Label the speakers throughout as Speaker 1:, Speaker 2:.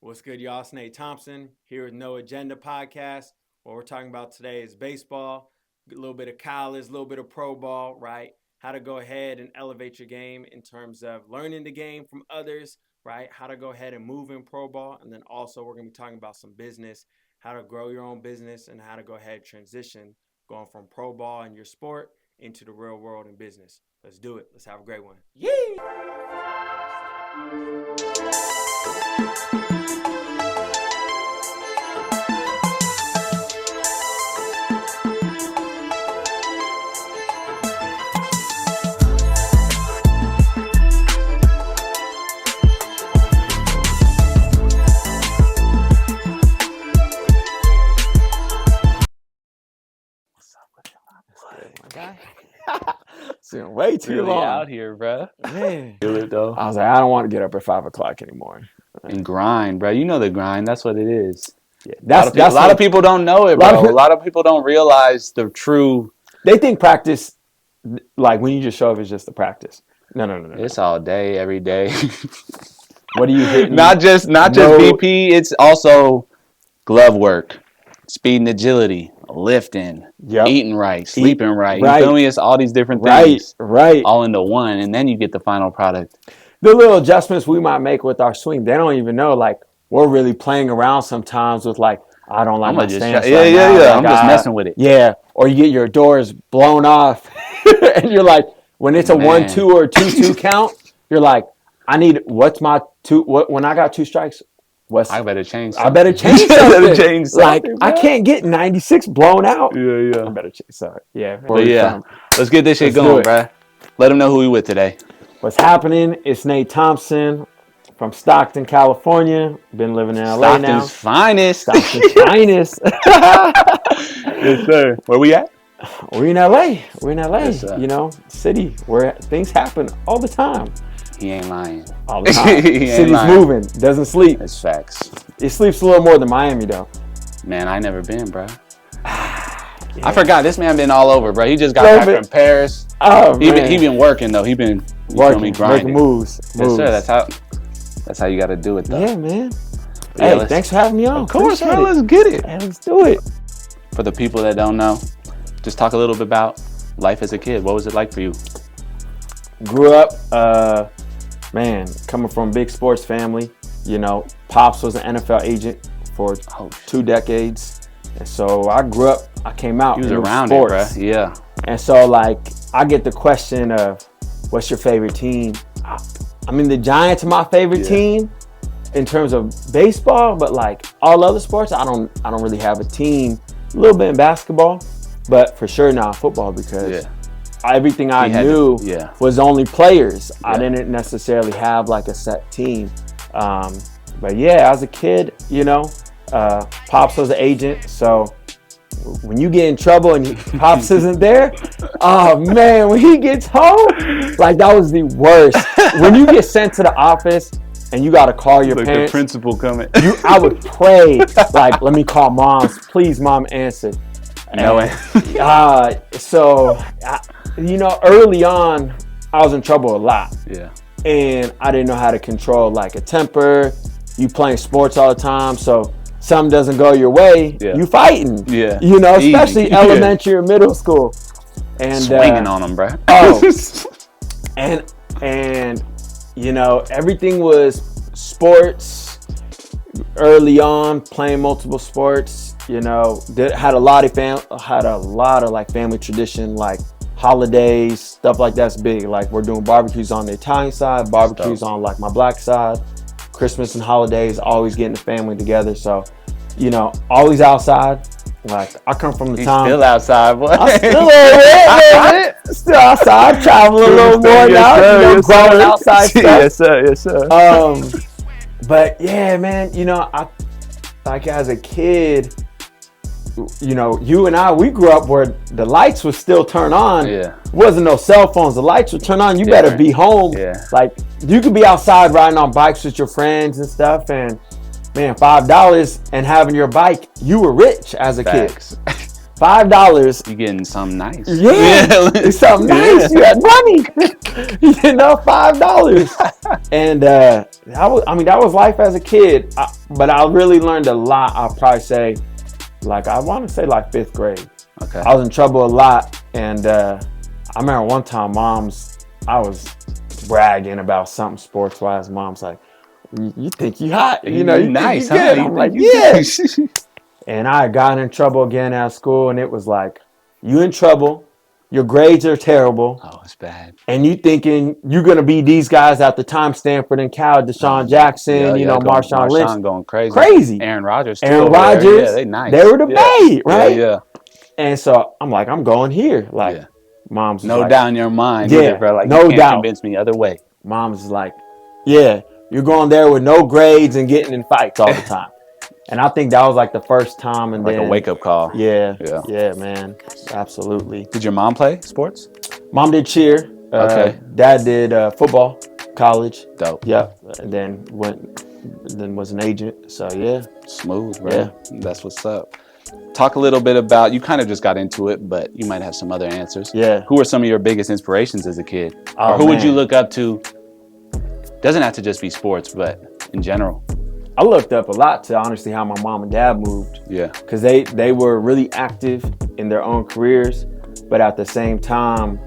Speaker 1: What's good, y'all? It's Nate Thompson here with No Agenda Podcast. What we're talking about today is baseball, a little bit of college, a little bit of pro ball, right? How to go ahead and elevate your game in terms of learning the game from others, right? How to go ahead and move in pro ball. And then also we're going to be talking about some business, how to grow your own business and how to go ahead and transition going from pro ball in your sport into the real world in business. Let's do it. Let's have a great one. Yay! It's been way too
Speaker 2: really
Speaker 1: long
Speaker 2: out here, bro.
Speaker 1: Man.
Speaker 2: Feel it though.
Speaker 1: I was like, I don't want to get up at 5 o'clock anymore.
Speaker 2: And grind, bro. You know the grind. That's what it is.
Speaker 1: Yeah,
Speaker 2: a lot of people don't know it, bro. A lot of people don't realize the true.
Speaker 1: They think practice, like when you just show up, is just the practice. No.
Speaker 2: It's all day, every day.
Speaker 1: What are you hitting?
Speaker 2: Not just BP. It's also glove work, speed and agility, lifting, eating right, sleeping right. You feel me? It's all these different things,
Speaker 1: right,
Speaker 2: all into one, and then you get the final product.
Speaker 1: The little adjustments we might make with our swing, they don't even know. Like we're really playing around sometimes with like, I don't like my stance.
Speaker 2: Yeah.
Speaker 1: Like,
Speaker 2: I'm just messing with it.
Speaker 1: Yeah, or you get your doors blown off, and you're like, when it's a 1-2 or 2-2 count, you're like, I need what's my two? What when I got 2 strikes?
Speaker 2: I better change
Speaker 1: something. I better change something. Like,
Speaker 2: bro.
Speaker 1: I can't get 96 blown out.
Speaker 2: Yeah.
Speaker 1: I better change. Sorry. Yeah.
Speaker 2: But yeah, let's get this shit going, bro. Let them know who we with today.
Speaker 1: What's happening? It's Nate Thompson from Stockton, California. Been living in LA now.
Speaker 2: Stockton's finest. Yes, sir. Where we at?
Speaker 1: We're in LA.
Speaker 2: Yes,
Speaker 1: you know, city where things happen all the time.
Speaker 2: He ain't lying.
Speaker 1: All the time. City's moving. Doesn't sleep.
Speaker 2: It's facts.
Speaker 1: It sleeps a little more than Miami, though.
Speaker 2: Man, I never been, bro. Yeah. I forgot. This man been all over, bro. He just got back from Paris.
Speaker 1: Oh,
Speaker 2: he been working, though. He been working, grinding.
Speaker 1: Making moves.
Speaker 2: Yes, sir. That's how you got to do it, though.
Speaker 1: Yeah, man. Hey, thanks for having me on.
Speaker 2: Of course, man. Let's get it.
Speaker 1: Hey, let's do it.
Speaker 2: For the people that don't know, just talk a little bit about life as a kid. What was it like for you?
Speaker 1: Grew up, coming from a big sports family. You know, Pops was an NFL agent for 2 decades. And so I grew up, I came out.
Speaker 2: He was around sports. It, bro. Yeah.
Speaker 1: And so, like, I get the question of, what's your favorite team? I mean, the Giants are my favorite team in terms of baseball, but like all other sports, I don't really have a team. A little bit in basketball, but for sure not football because everything I knew was only players. I didn't necessarily have like a set team. But yeah, as a kid, you know, Pops was an agent, so when you get in trouble and Pops isn't there, oh man, when he gets home, like that was the worst. When you get sent to the office and you got to call your parents.
Speaker 2: The principal coming.
Speaker 1: I would pray, like, let me call mom. Please, mom, answer.
Speaker 2: No way.
Speaker 1: You know, early on, I was in trouble a lot.
Speaker 2: Yeah.
Speaker 1: And I didn't know how to control, like, a temper. You playing sports all the time, so something doesn't go your way, you fighting.
Speaker 2: Yeah.
Speaker 1: You know, especially elementary or middle school. And
Speaker 2: swinging on them, bro.
Speaker 1: And you know, everything was sports early on, playing multiple sports. You know, had a lot of like family tradition, like holidays, stuff like that's big. Like we're doing barbecues on the Italian side, barbecues on like my black side. Christmas and holidays, always getting the family together. So, you know, always outside. Like I come from the town.
Speaker 2: Still outside, boy.
Speaker 1: I'm still a little bit. Still outside. Travel a little more now. Growing outside stuff.
Speaker 2: Yes, sir.
Speaker 1: But yeah, man. You know, I like as a kid. You know, you and I, we grew up where the lights would still turn on.
Speaker 2: Yeah.
Speaker 1: Wasn't no cell phones. The lights would turn on. You better be home.
Speaker 2: Yeah.
Speaker 1: Like you could be outside riding on bikes with your friends and stuff, and man, $5 and having your bike, you were rich as a kid. $5.
Speaker 2: You getting something nice.
Speaker 1: Yeah, it's something nice. You had money. $5. And that was life as a kid. But I really learned a lot. I'll probably say, I want to say 5th grade.
Speaker 2: Okay.
Speaker 1: I was in trouble a lot, and I remember one time, I was bragging about something sports-wise. Mom's like, "You think you hot? You
Speaker 2: nice,
Speaker 1: think you good?"
Speaker 2: Huh?
Speaker 1: I'm like, "Yeah." And I got in trouble again at school, and it was like, "You in trouble? Your grades are terrible.
Speaker 2: Oh, it's bad.
Speaker 1: And you thinking you're gonna be these guys at the time, Stanford and Cal, Deshaun Jackson, Marshawn Lynch,
Speaker 2: going crazy.
Speaker 1: Crazy.
Speaker 2: Aaron Rodgers,
Speaker 1: yeah, they
Speaker 2: nice.
Speaker 1: They were the bait, right?
Speaker 2: Yeah.
Speaker 1: And so I'm like, I'm going here. Mom's
Speaker 2: no doubt in your mind, either, bro.
Speaker 1: No
Speaker 2: you can't
Speaker 1: doubt.
Speaker 2: Convince me other way.
Speaker 1: Mom's like, yeah, you're going there with no grades and getting in fights all the time. And I think that was the first time, and then
Speaker 2: a wake up call.
Speaker 1: Yeah, man, absolutely.
Speaker 2: Did your mom play sports?
Speaker 1: Mom did cheer.
Speaker 2: Okay.
Speaker 1: Dad did football, college.
Speaker 2: Dope.
Speaker 1: Yep. And then was an agent. So yeah.
Speaker 2: Smooth, bro. Yeah. That's what's up. Talk a little bit about, you kind of just got into it, but you might have some other answers.
Speaker 1: Yeah.
Speaker 2: Who were some of your biggest inspirations as a kid? Or who would you look up to? Doesn't have to just be sports, but in general.
Speaker 1: I looked up a lot to honestly how my mom and dad moved.
Speaker 2: Yeah.
Speaker 1: Because they were really active in their own careers, but at the same time,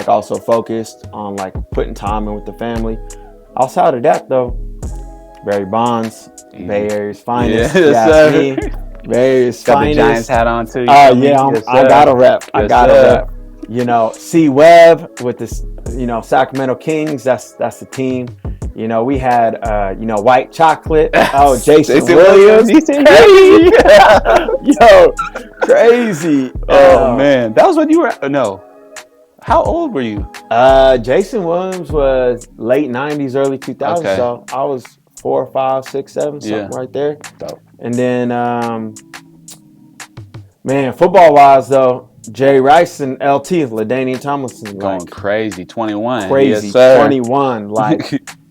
Speaker 1: also focused on putting time in with the family. Outside of that though, Barry Bonds, Bay Area's finest.
Speaker 2: Yeah,
Speaker 1: me. Bay Area's
Speaker 2: got
Speaker 1: finest.
Speaker 2: The Giants hat on too.
Speaker 1: Oh yeah, I got a rep. I got a rep. C. Webb with the Sacramento Kings. That's the team. We had white chocolate. Oh, Jason Williams. Crazy. Crazy.
Speaker 2: Oh man, that was when you were no. How old were you?
Speaker 1: Jason Williams was late 90s, early 2000s.
Speaker 2: Okay.
Speaker 1: So I was 4, 5, 6, 7, something right there.
Speaker 2: Dope.
Speaker 1: And then, football-wise though, Jerry Rice and LT, LaDainian Tomlinson,
Speaker 2: going crazy. 21.
Speaker 1: Crazy.
Speaker 2: Yes,
Speaker 1: 21.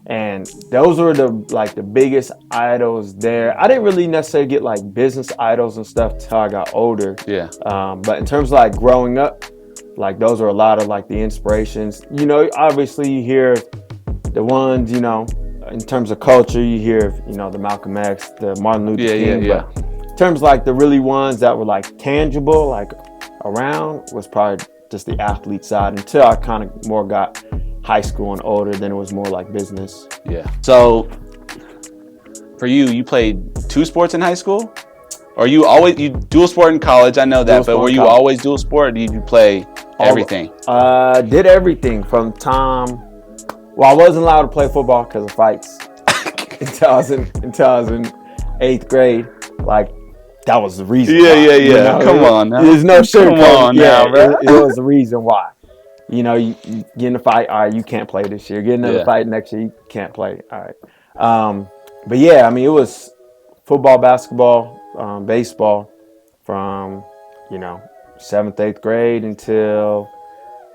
Speaker 1: And those were the biggest idols there. I didn't really necessarily get business idols and stuff till I got older.
Speaker 2: Yeah.
Speaker 1: But in terms of growing up, those are a lot of the inspirations. Obviously you hear the ones, in terms of culture, you hear the Malcolm X, the Martin Luther King.
Speaker 2: Yeah.
Speaker 1: But in terms of the really ones that were tangible, around, was probably just the athlete side until I kind of more got high school and older, then it was more business.
Speaker 2: Yeah. So for you played 2 sports in high school? Or you dual sport in college? I know that, but were you always dual sport, or did you play everything?
Speaker 1: Did everything from time. Well, I wasn't allowed to play football because of fights until I was in 8th grade. That was the reason.
Speaker 2: Yeah. Come on now.
Speaker 1: There's no sugar.
Speaker 2: Come on now, bro.
Speaker 1: It was the reason why. You get in a fight. All right, you can't play this year. Get another fight next year. You can't play. All right. But yeah, it was football, basketball, baseball from 7th, 8th grade until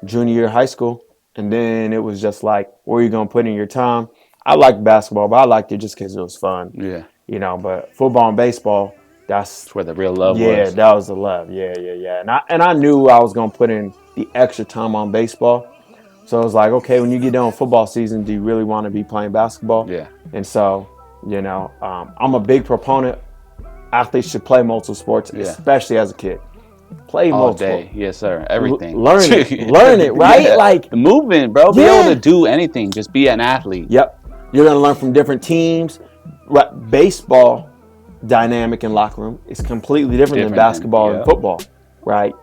Speaker 1: junior year of high school. And then it was just where are you going to put in your time? I liked basketball, but I liked it just because it was fun.
Speaker 2: Yeah.
Speaker 1: But football and baseball, that's
Speaker 2: where the real love was.
Speaker 1: Yeah, that was the love. Yeah. And I knew I was going to put in the extra time on baseball. So it was okay, when you get done with football season, do you really want to be playing basketball?
Speaker 2: Yeah.
Speaker 1: And so, I'm a big proponent. Athletes should play multiple sports, especially as a kid. Play
Speaker 2: all
Speaker 1: multiple.
Speaker 2: Day. Yes, sir. Everything.
Speaker 1: Learn it, right?
Speaker 2: Yeah. The movement, bro. Be able to do anything. Just be an athlete.
Speaker 1: Yep. You're going to learn from different teams. Baseball dynamic in locker room is completely different than basketball and football, right?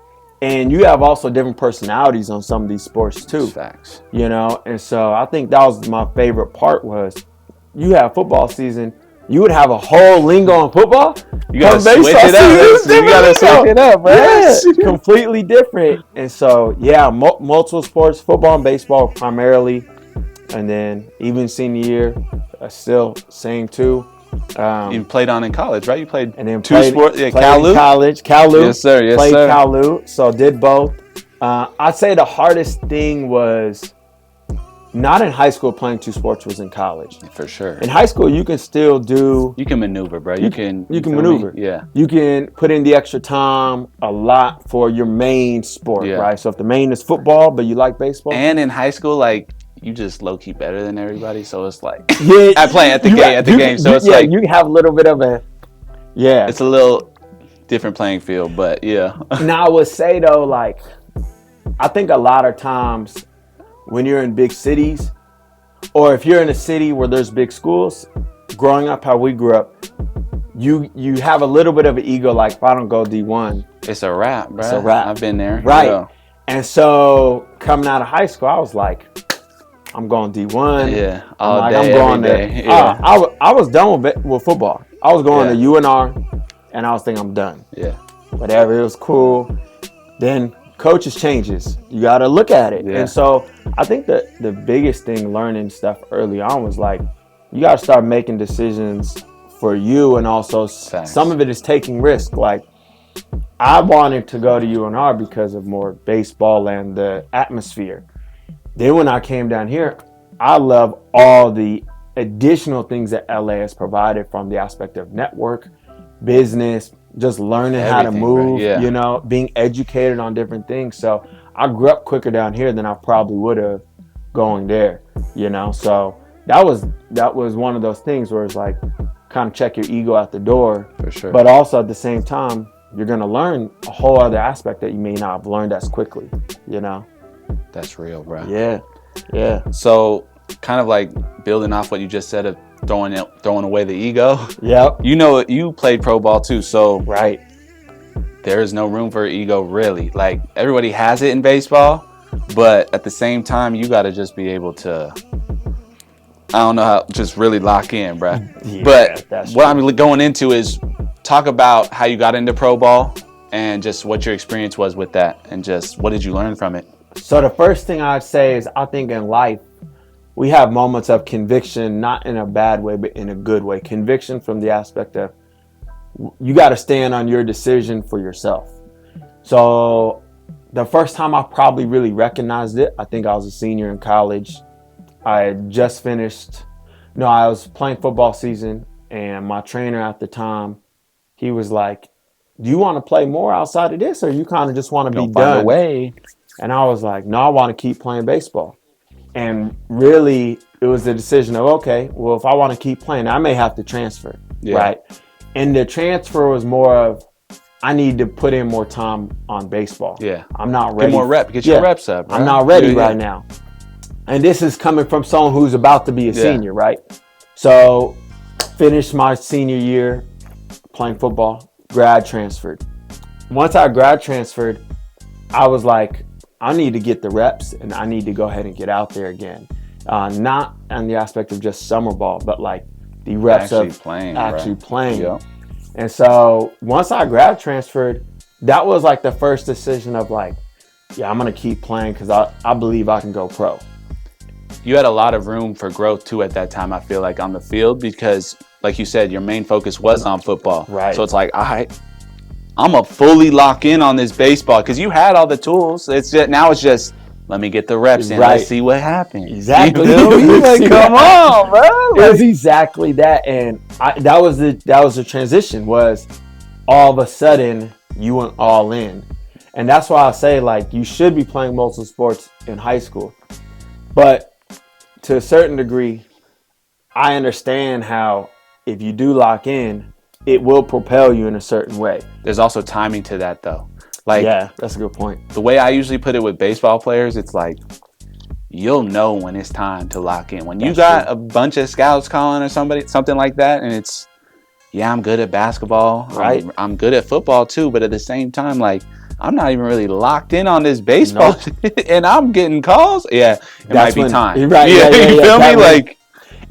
Speaker 1: And you have also different personalities on some of these sports too.
Speaker 2: Facts.
Speaker 1: And so I think that was my favorite part was you have football season. You would have a whole lingo on football.
Speaker 2: You gotta switch it up. You gotta switch it up, right?
Speaker 1: Yeah, completely different. And so, multiple sports, football and baseball primarily. And then even senior year, still same too.
Speaker 2: You played on in college, right? You played
Speaker 1: and then
Speaker 2: 2 sports. Yeah,
Speaker 1: Calu? College. Calu.
Speaker 2: Yes, sir. Yes,
Speaker 1: played
Speaker 2: sir.
Speaker 1: Calu. So did both. I'd say the hardest thing was not in high school playing 2 sports, was in college.
Speaker 2: For sure.
Speaker 1: In high school, you can still do.
Speaker 2: You can maneuver, bro. You can
Speaker 1: maneuver.
Speaker 2: Yeah.
Speaker 1: You can put in the extra time a lot for your main sport, right? So if the main is football, but you like baseball.
Speaker 2: And in high school, you just low key better than everybody. So it's like
Speaker 1: Yeah,
Speaker 2: at the game. So it's like
Speaker 1: you have a little bit of a
Speaker 2: it's a little different playing field, but yeah.
Speaker 1: Now I would say though, like I think a lot of times when you're in big cities, or if you're in a city where there's big schools, growing up how we grew up, you have a little bit of an ego, like if I don't go D1,
Speaker 2: it's a wrap, bro.
Speaker 1: It's a wrap.
Speaker 2: I've been there.
Speaker 1: Right.
Speaker 2: Yeah.
Speaker 1: And so coming out of high school, I was like, I'm going D1.
Speaker 2: Yeah. All day,
Speaker 1: I'm going
Speaker 2: every
Speaker 1: there.
Speaker 2: day. Yeah.
Speaker 1: I was done with football. I was going to UNR, and I was thinking I'm done.
Speaker 2: Yeah.
Speaker 1: Whatever, it was cool. Then coaches changes. You got to look at it.
Speaker 2: Yeah.
Speaker 1: And so I think that the biggest thing learning stuff early on was like, you got to start making decisions for you, and also some of it is taking risk. Like I wanted to go to UNR because of more baseball and the atmosphere. Then when I came down here, I love all the additional things that LA has provided, from the aspect of network, business, just learning how to move,
Speaker 2: right? Yeah.
Speaker 1: Being educated on different things. So I grew up quicker down here than I probably would have going there, So that was one of those things where it's like, kind of check your ego at the door.
Speaker 2: For sure.
Speaker 1: But also at the same time, you're going to learn a whole other aspect that you may not have learned as quickly,
Speaker 2: That's real, bro.
Speaker 1: Yeah.
Speaker 2: So kind of like building off what you just said of throwing away the ego.
Speaker 1: Yep.
Speaker 2: You played pro ball too, so
Speaker 1: right.
Speaker 2: There is no room for ego, really. Like everybody has it in baseball, but at the same time, you got to just be able to, I don't know how, just really lock in, bro.
Speaker 1: Yeah,
Speaker 2: but what I'm going into is talk about how you got into pro ball and just what your experience was with that, and just what did you learn from it?
Speaker 1: So the first thing I'd say is, I think in life, we have moments of conviction, not in a bad way, but in a good way. Conviction from the aspect of, you got to stand on your decision for yourself. So the first time I probably really recognized it, I think I was a senior in college. I had just finished, I was playing football season, and my trainer at the time, he was like, do you want to play more outside of this, or you kind of just want to be done?
Speaker 2: Away.
Speaker 1: And I was like, no, I want to keep playing baseball. And really, it was the decision of, okay, well, if I want to keep playing, I may have to transfer, right? And the transfer was more of, I need to put in more time on baseball.
Speaker 2: Yeah.
Speaker 1: I'm not ready.
Speaker 2: Get your reps up. Right?
Speaker 1: I'm not ready right now. And this is coming from someone who's about to be a senior, right? So, finished my senior year playing football, grad transferred. Once I grad transferred, I was like, I need to get the reps, and I need to go ahead and get out there again. Not on the aspect of just summer ball, but like the reps
Speaker 2: actually
Speaker 1: of
Speaker 2: playing.
Speaker 1: Yeah. And so once I grad transferred, that was like the first decision of like, yeah, I'm going to keep playing because I believe I can go pro.
Speaker 2: You had a lot of room for growth too at that time, I feel like, on the field, because like you said, your main focus was on football.
Speaker 1: Right.
Speaker 2: So it's like, I'm going to fully lock in on this baseball, because you had all the tools. Now it's just, let me get the reps in. Let's see what happens.
Speaker 1: Exactly.
Speaker 2: Like, come on, bro.
Speaker 1: It was exactly that. And that was the transition, was all of a sudden you went all in. And that's why I say, like, you should be playing multiple sports in high school. But to a certain degree, I understand how if you do lock in, it will propel you in a certain way.
Speaker 2: There's also timing to that, though. Like,
Speaker 1: yeah, that's a good point.
Speaker 2: The way I usually put it with baseball players, it's like, you'll know when it's time to lock in. When you got a bunch of scouts calling or something like that, and it's, yeah, I'm good at basketball. Right. I'm good at football too, but at the same time, like, I'm not even really locked in on this baseball and I'm getting calls. Yeah, might be time.
Speaker 1: Right.
Speaker 2: Yeah, you feel me? Like,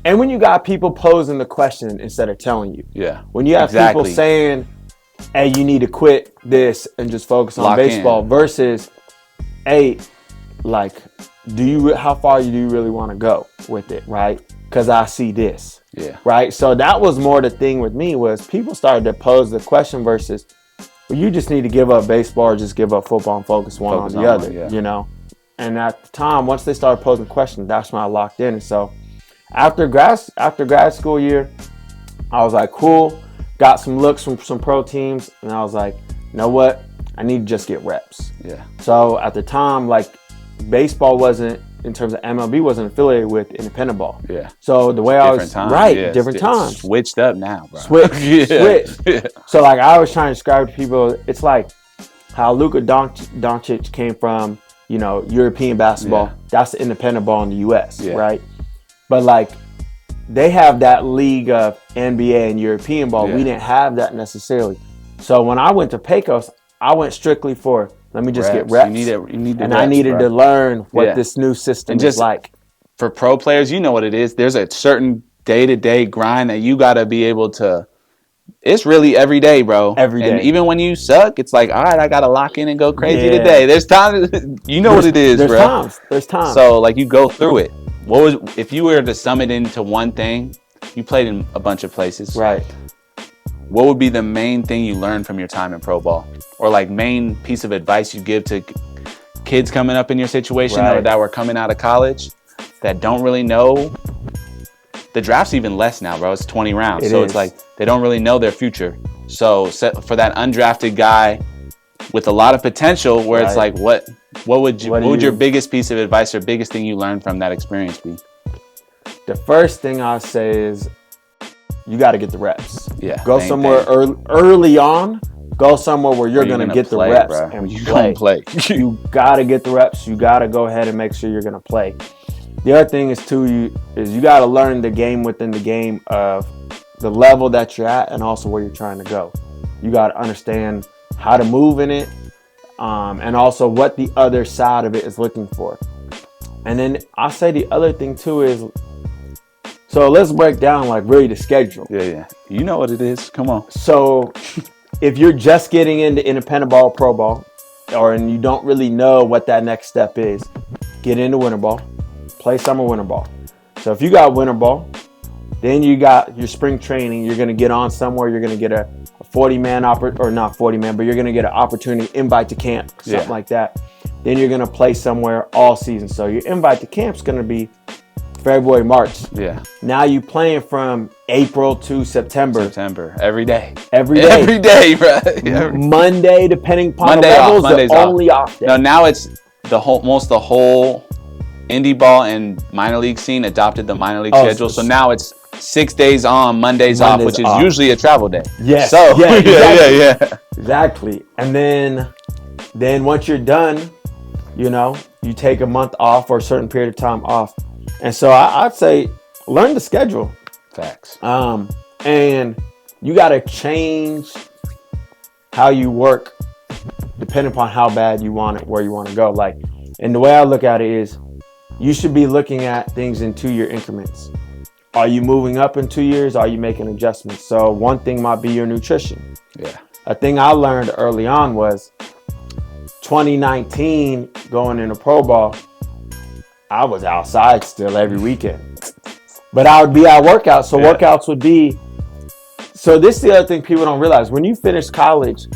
Speaker 1: and when you got people posing the question instead of telling you.
Speaker 2: Yeah.
Speaker 1: When you have people saying, hey, you need to quit this and just focus on baseball, versus, hey, like, how far do you really want to go with it, right? Because I see this.
Speaker 2: Yeah.
Speaker 1: Right? So that was more the thing with me, was people started to pose the question versus, well, you just need to give up baseball or just give up football and focus on the other, you know? And at the time, once they started posing questions, that's when I locked in. And so after grad school year, I was like, cool. Got some looks from some pro teams, and I was like, you know what? I need to just get reps.
Speaker 2: Yeah.
Speaker 1: So at the time, like, baseball wasn't in terms of MLB wasn't affiliated with independent ball.
Speaker 2: Yeah.
Speaker 1: So the way
Speaker 2: Different times.
Speaker 1: different times.
Speaker 2: Switched up now, bro.
Speaker 1: Switch. So like I was trying to describe to people, it's like how Luka Doncic came from, you know, European basketball.
Speaker 2: Yeah.
Speaker 1: That's the independent ball in the US,
Speaker 2: Yeah.
Speaker 1: right? But like they have that league of NBA and European ball.
Speaker 2: Yeah.
Speaker 1: We didn't have that necessarily. So when I went to Pecos, I went strictly for, let me just get reps.
Speaker 2: You need the
Speaker 1: and
Speaker 2: reps,
Speaker 1: I needed
Speaker 2: bro.
Speaker 1: to learn what
Speaker 2: Yeah.
Speaker 1: this new system
Speaker 2: And just
Speaker 1: is like.
Speaker 2: For pro players, you know what it is. There's a certain day-to-day grind that you got to be able to. It's really every day, bro.
Speaker 1: Every day.
Speaker 2: And even when you suck, it's like, all right, I got to lock in and go crazy
Speaker 1: Yeah.
Speaker 2: today. There's time. You know what it is,
Speaker 1: There's
Speaker 2: bro.
Speaker 1: There's times.
Speaker 2: So, like, you go through it. If you were to sum it into one thing, you played in a bunch of places.
Speaker 1: Right.
Speaker 2: What would be the main thing you learned from your time in pro ball? Or, like, main piece of advice you give to kids coming up in your situation or that were coming out of college that don't really know? The draft's even less now, bro. It's 20 rounds. It's like they don't really know their future. So for that undrafted guy with a lot of potential where it's like, what would your biggest piece of advice or biggest thing you learned from that experience be?
Speaker 1: The first thing I'll say is you got to get the reps.
Speaker 2: Yeah.
Speaker 1: Go somewhere early on. Go somewhere where you're going to get the reps and play. You got to get the reps. You got to go ahead and make sure you're going to play. The other thing is too, you got to learn the game within the game of the level that you're at and also where you're trying to go. You got to understand how to move in it, and also what the other side of it is looking for. And then I'll say the other thing too is, so let's break down like really the schedule.
Speaker 2: Yeah. You know what it is. Come on.
Speaker 1: So if you're just getting into independent ball, pro ball, and you don't really know what that next step is, get into winter ball. Play summer winter ball. So if you got winter ball, then you got your spring training. You're going to get on somewhere. You're going to get a 40-man or not 40-man, but you're going to get an opportunity, invite to camp, something like that. Then you're going to play somewhere all season. So your invite to camp is going to be February, March.
Speaker 2: Yeah.
Speaker 1: Now you playing from April to September.
Speaker 2: Every day.
Speaker 1: Every day,
Speaker 2: bro.
Speaker 1: Monday, depending upon the levels, the only off day.
Speaker 2: No, now it's the whole indie ball and minor league scene adopted the minor league schedule. So now it's 6 days on, Mondays off, which is usually a travel day.
Speaker 1: Yes.
Speaker 2: So
Speaker 1: Yeah. Exactly. And then once you're done, you know, you take a month off or a certain period of time off. And so I'd say learn the schedule.
Speaker 2: Facts.
Speaker 1: And you got to change how you work depending upon how bad you want it, where you want to go. Like, and the way I look at it is, you should be looking at things in 2-year increments. Are you moving up in 2 years? Are you making adjustments? So one thing might be your nutrition.
Speaker 2: Yeah.
Speaker 1: A thing I learned early on was 2019 going into pro ball, I was outside still every weekend. But I would be at workouts. So workouts would be, so this is the other thing people don't realize. When you finish college,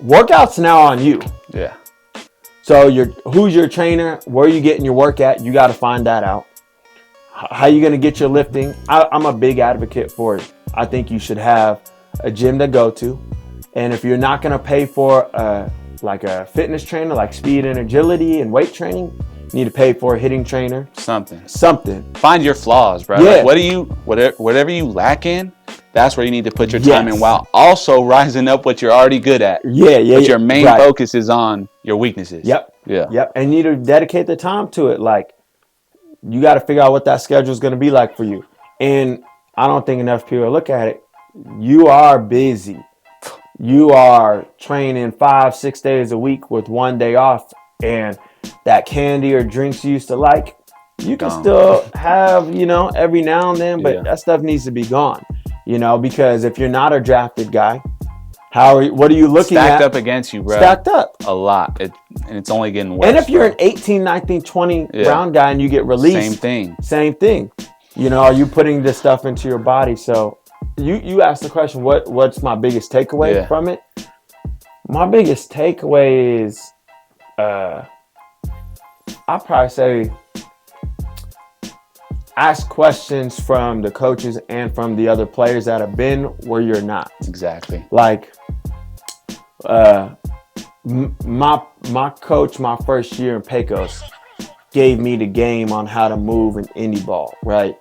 Speaker 1: workouts now on you.
Speaker 2: Yeah.
Speaker 1: So who's your trainer? Where are you getting your work at? You got to find that out. How you going to get your lifting? I'm a big advocate for it. I think you should have a gym to go to. And if you're not going to pay for like a fitness trainer, like speed and agility and weight training, you need to pay for a hitting trainer. Something.
Speaker 2: Find your flaws, bro.
Speaker 1: Yeah.
Speaker 2: Like whatever you lack in, that's where you need to put your time in, while also rising up what you're already good at. But your main focus is on your weaknesses.
Speaker 1: Yep. And you need to dedicate the time to it. Like, you got to figure out what that schedule is going to be like for you. And I don't think enough people look at it. You are busy. You are training 5-6 days a week with 1 day off. And that candy or drinks you used to like, you can still have, you know, every now and then, but that stuff needs to be gone. You know, because if you're not a drafted guy, what are you looking at?
Speaker 2: Stacked up against you, bro.
Speaker 1: Stacked up.
Speaker 2: A lot. And it's only getting worse.
Speaker 1: And if you're an 18, 19, 20 round guy and you get released. Same thing. You know, are you putting this stuff into your body? So you asked the question, what's my biggest takeaway from it? My biggest takeaway is, I'll probably say, ask questions from the coaches and from the other players that have been where you're not.
Speaker 2: Exactly.
Speaker 1: Like, my coach, my first year in Pecos, gave me the game on how to move an indie ball, right?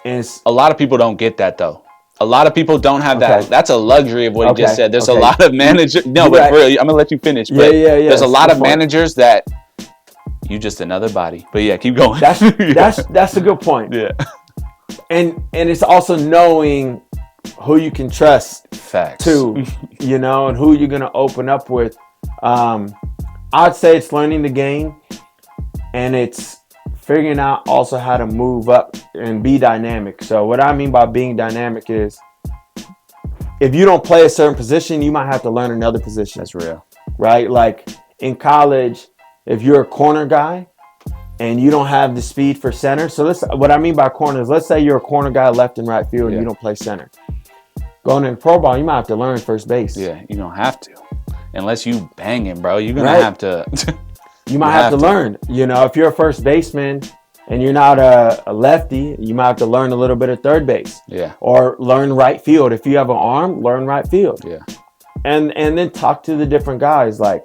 Speaker 1: And
Speaker 2: a lot of people don't get that though. A lot of people don't have that. That's a luxury of what he just said. There's a lot of managers. No, but really, I'm gonna let you finish. But there's a lot of managers that you just another body. But yeah, keep going.
Speaker 1: That's a good point.
Speaker 2: Yeah.
Speaker 1: And it's also knowing who you can trust.
Speaker 2: Facts.
Speaker 1: Too, and who you're gonna open up with. I'd say it's learning the game, and it's figuring out also how to move up and be dynamic. So what I mean by being dynamic is if you don't play a certain position, you might have to learn another position.
Speaker 2: That's real.
Speaker 1: Right? Like in college, if you're a corner guy and you don't have the speed for center. So what I mean by corner is, let's say you're a corner guy left and right field and you don't play center. Going into pro ball, you might have to learn first base.
Speaker 2: Yeah, you don't have to. Unless you banging, bro. You're going to have to...
Speaker 1: You might have to learn. If you're a first baseman and you're not a lefty, you might have to learn a little bit of third base.
Speaker 2: Yeah.
Speaker 1: Or learn right field. If you have an arm, learn right field.
Speaker 2: Yeah.
Speaker 1: And then talk to the different guys. Like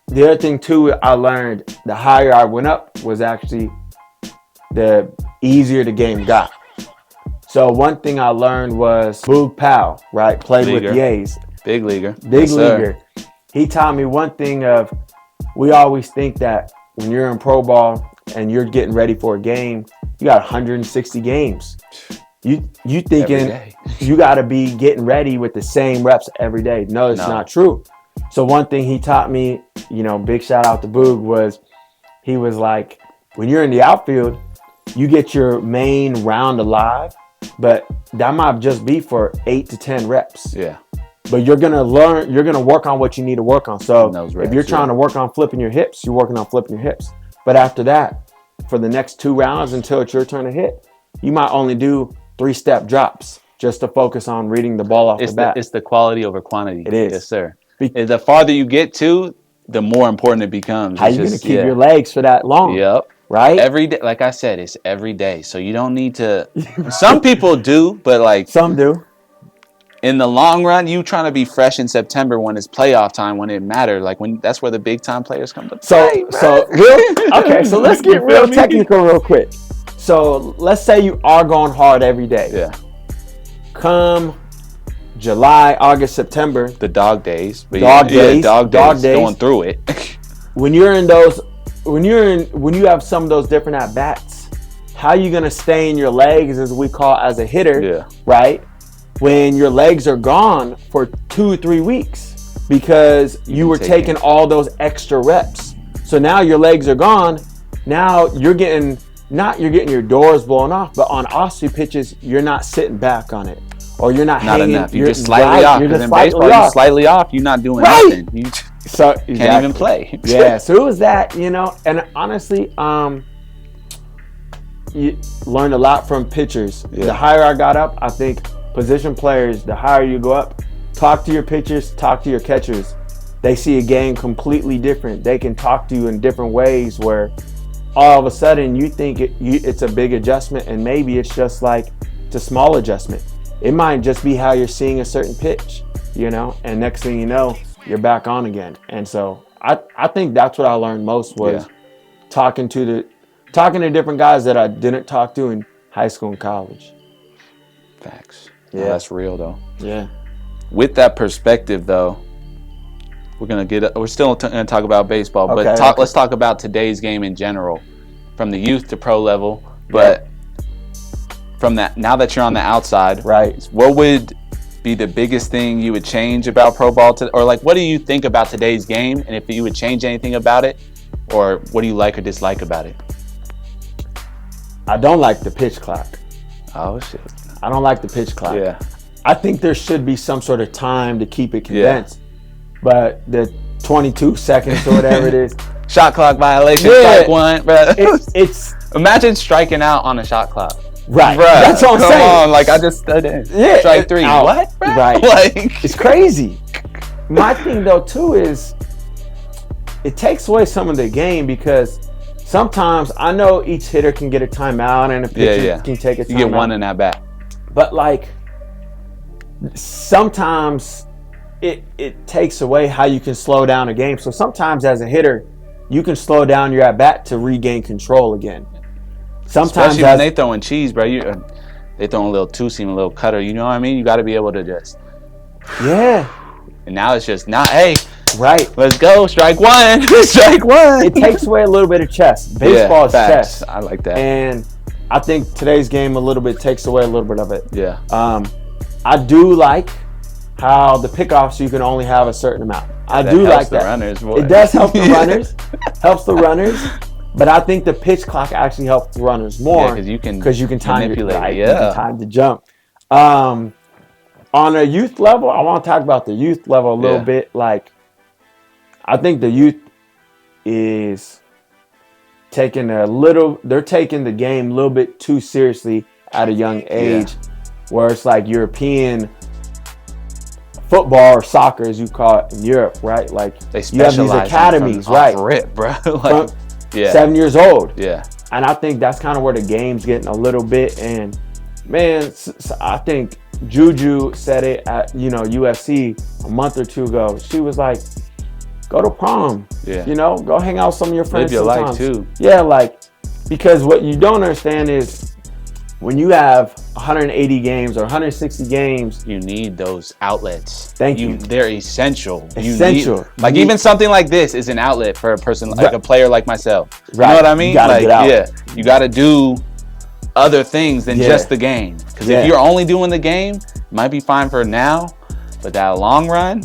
Speaker 1: the other thing too, I learned the higher I went up was actually the easier the game got. So one thing I learned was Boog Powell, right? Played with the A's.
Speaker 2: Big leaguer.
Speaker 1: Big leaguer. He taught me one thing of, we always think that when you're in pro ball and you're getting ready for a game, you got 160 games. You thinking you got to be getting ready with the same reps every day. No, it's not true. So one thing he taught me, big shout out to Boog, was he was like, when you're in the outfield, you get your main round alive, but that might just be for 8 to 10 reps.
Speaker 2: Yeah.
Speaker 1: But you're going to work on what you need to work on. So if you're trying to work on flipping your hips, you're working on flipping your hips. But after that, for the next 2 rounds until it's your turn to hit, you might only do 3-step drops just to focus on reading the ball off the bat.
Speaker 2: It's the quality over quantity.
Speaker 1: It is.
Speaker 2: Yes, sir. The farther you get to, the more important it becomes.
Speaker 1: How you going to keep your legs for that long?
Speaker 2: Yep.
Speaker 1: Right?
Speaker 2: Every day, like I said, it's every day. So you don't need to. Some people do, but like.
Speaker 1: Some do.
Speaker 2: In the long run, you trying to be fresh in September when it's playoff time, when it matters. Like that's where the big time players come to play.
Speaker 1: So let's get real technical real quick. So let's say you are going hard every day.
Speaker 2: Yeah.
Speaker 1: Come July, August, September.
Speaker 2: The dog days.
Speaker 1: Dog days.
Speaker 2: Going through it.
Speaker 1: When you have some of those different at bats, how you gonna stay in your legs, as we call as a hitter, right? When your legs are gone for 2-3 weeks because you were taking all those extra reps. So now your legs are gone. Now you're getting your doors blown off, but on off-speed pitches, you're not sitting back on it. Or you're not hanging.
Speaker 2: Enough. You're just slightly off. Because in baseball, you're slightly off. You're not doing nothing. You can't even play.
Speaker 1: Yeah, so it was that, and honestly, you learned a lot from pitchers. The higher I got up, I think position players, the higher you go up, talk to your pitchers, talk to your catchers. They see a game completely different. They can talk to you in different ways where all of a sudden you think it's a big adjustment, and maybe it's just like it's a small adjustment. It might just be how you're seeing a certain pitch, and next thing you know, you're back on again. And so I think that's what I learned most was talking to different guys that I didn't talk to in high school and college.
Speaker 2: Facts. Yeah, that's real though.
Speaker 1: Yeah.
Speaker 2: With that perspective though, we're still going to talk about baseball, but let's talk about today's game in general, from the youth to pro level. But from that, now that you're on the outside,
Speaker 1: right?
Speaker 2: What would be the biggest thing you would change about pro ball, or like, what do you think about today's game, and if you would change anything about it, or what do you like or dislike about it?
Speaker 1: I don't like the pitch clock.
Speaker 2: Oh shit!
Speaker 1: I don't like the pitch clock.
Speaker 2: Yeah.
Speaker 1: I think there should be some sort of time to keep it condensed, but the 22 seconds or whatever it is.
Speaker 2: Shot clock violation, strike one, bro.
Speaker 1: It's
Speaker 2: imagine striking out on a shot clock.
Speaker 1: Right.
Speaker 2: Bruh,
Speaker 1: that's what I'm saying.
Speaker 2: Come on, like I just studied.
Speaker 1: Yeah.
Speaker 2: Strike 3.
Speaker 1: Out.
Speaker 2: What? Bruh?
Speaker 1: Right.
Speaker 2: Like
Speaker 1: it's crazy. My thing though too is it takes away some of the game, because sometimes I know each hitter can get a timeout and a pitcher can take a timeout.
Speaker 2: You get one in that bat.
Speaker 1: But like sometimes it takes away how you can slow down a game. So sometimes as a hitter, you can slow down your at bat to regain control again. Sometimes
Speaker 2: especially when they throwing cheese, bro. They throwing a little two seam, a little cutter. You know what I mean? You got to be able to just.
Speaker 1: Yeah.
Speaker 2: And now it's just not. Hey.
Speaker 1: Right.
Speaker 2: Let's go. Strike one. Strike one.
Speaker 1: It takes away a little bit of chess. Baseball is chess.
Speaker 2: I like that.
Speaker 1: And I think today's game a little bit takes away a little bit of it.
Speaker 2: Yeah.
Speaker 1: I do like how the pickoffs you can only have a certain amount. I do like that.
Speaker 2: Runners,
Speaker 1: it does help the runners. Helps the runners. But I think the pitch clock actually helps the runners more
Speaker 2: because you can
Speaker 1: time
Speaker 2: manipulate.
Speaker 1: Right, you can time the jump. On a youth level, I want to talk about the youth level a little bit. Like, I think the youth is taking they're taking the game a little bit too seriously at a young age, where it's like European football or soccer, as you call it in Europe, right? Like,
Speaker 2: they
Speaker 1: you have these academies, right?
Speaker 2: Rip, bro.
Speaker 1: Like, 7 years old.
Speaker 2: Yeah.
Speaker 1: And I think that's kind of where the game's getting a little bit. And man, I think Juju said it at USC a month or two ago. She was like, go to prom.
Speaker 2: Yeah.
Speaker 1: Go hang out with some of your friends.
Speaker 2: Live your
Speaker 1: sometimes.
Speaker 2: life too.
Speaker 1: Yeah, like, because what you don't understand is when you have 180 games or 160 games,
Speaker 2: you need those outlets.
Speaker 1: Thank you.
Speaker 2: They're essential.
Speaker 1: Essential.
Speaker 2: Even something like this is an outlet for a person, like a player like myself. You know what I mean?
Speaker 1: You gotta get out.
Speaker 2: Yeah, you got to do other things than just the game. Because if you're only doing the game, it might be fine for now, but that long run,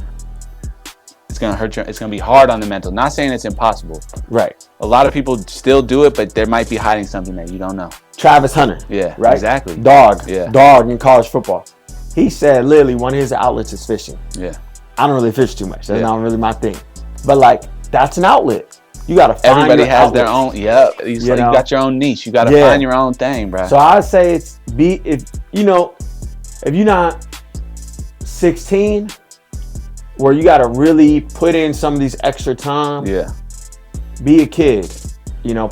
Speaker 2: it's gonna hurt you. It's gonna be hard on the mental. Not saying it's impossible.
Speaker 1: Right.
Speaker 2: A lot of people still do it, but they might be hiding something that you don't know.
Speaker 1: Travis Hunter.
Speaker 2: Yeah.
Speaker 1: Right.
Speaker 2: Exactly.
Speaker 1: Dog.
Speaker 2: Yeah.
Speaker 1: Dog in college football. He said literally one of his outlets is fishing.
Speaker 2: Yeah.
Speaker 1: I don't really fish too much. That's not really my thing. But like, that's an outlet. You gotta find
Speaker 2: everybody
Speaker 1: your
Speaker 2: has
Speaker 1: outlet.
Speaker 2: their own. Yeah. You got your own niche. You gotta find your own thing, bro.
Speaker 1: So I'd say if you're not 16, where you gotta really put in some of these extra time.
Speaker 2: Yeah.
Speaker 1: Be a kid.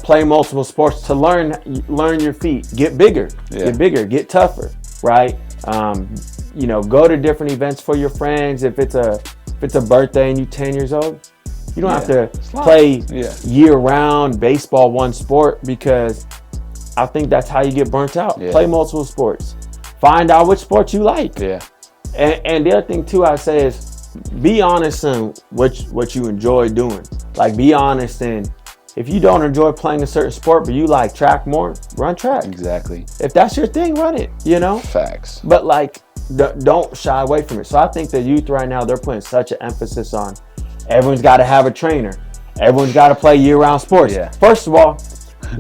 Speaker 1: Play multiple sports to learn your feet. Get bigger.
Speaker 2: Yeah.
Speaker 1: Get bigger. Get tougher. Right. Go to different events for your friends. If it's a birthday and you're 10 years old, you don't have to play year-round baseball one sport, because I think that's how you get burnt out. Play multiple sports. Find out which sport you like.
Speaker 2: Yeah.
Speaker 1: And the other thing too, I say, is be honest in what you enjoy doing. Like, be honest in, if you don't enjoy playing a certain sport but you like track more, run track.
Speaker 2: Exactly.
Speaker 1: If that's your thing, run it.
Speaker 2: Facts.
Speaker 1: But like, don't shy away from it. So I think the youth right now, they're putting such an emphasis on everyone's got to have a trainer. Everyone's got to play year-round sports.
Speaker 2: Yeah.
Speaker 1: First of all,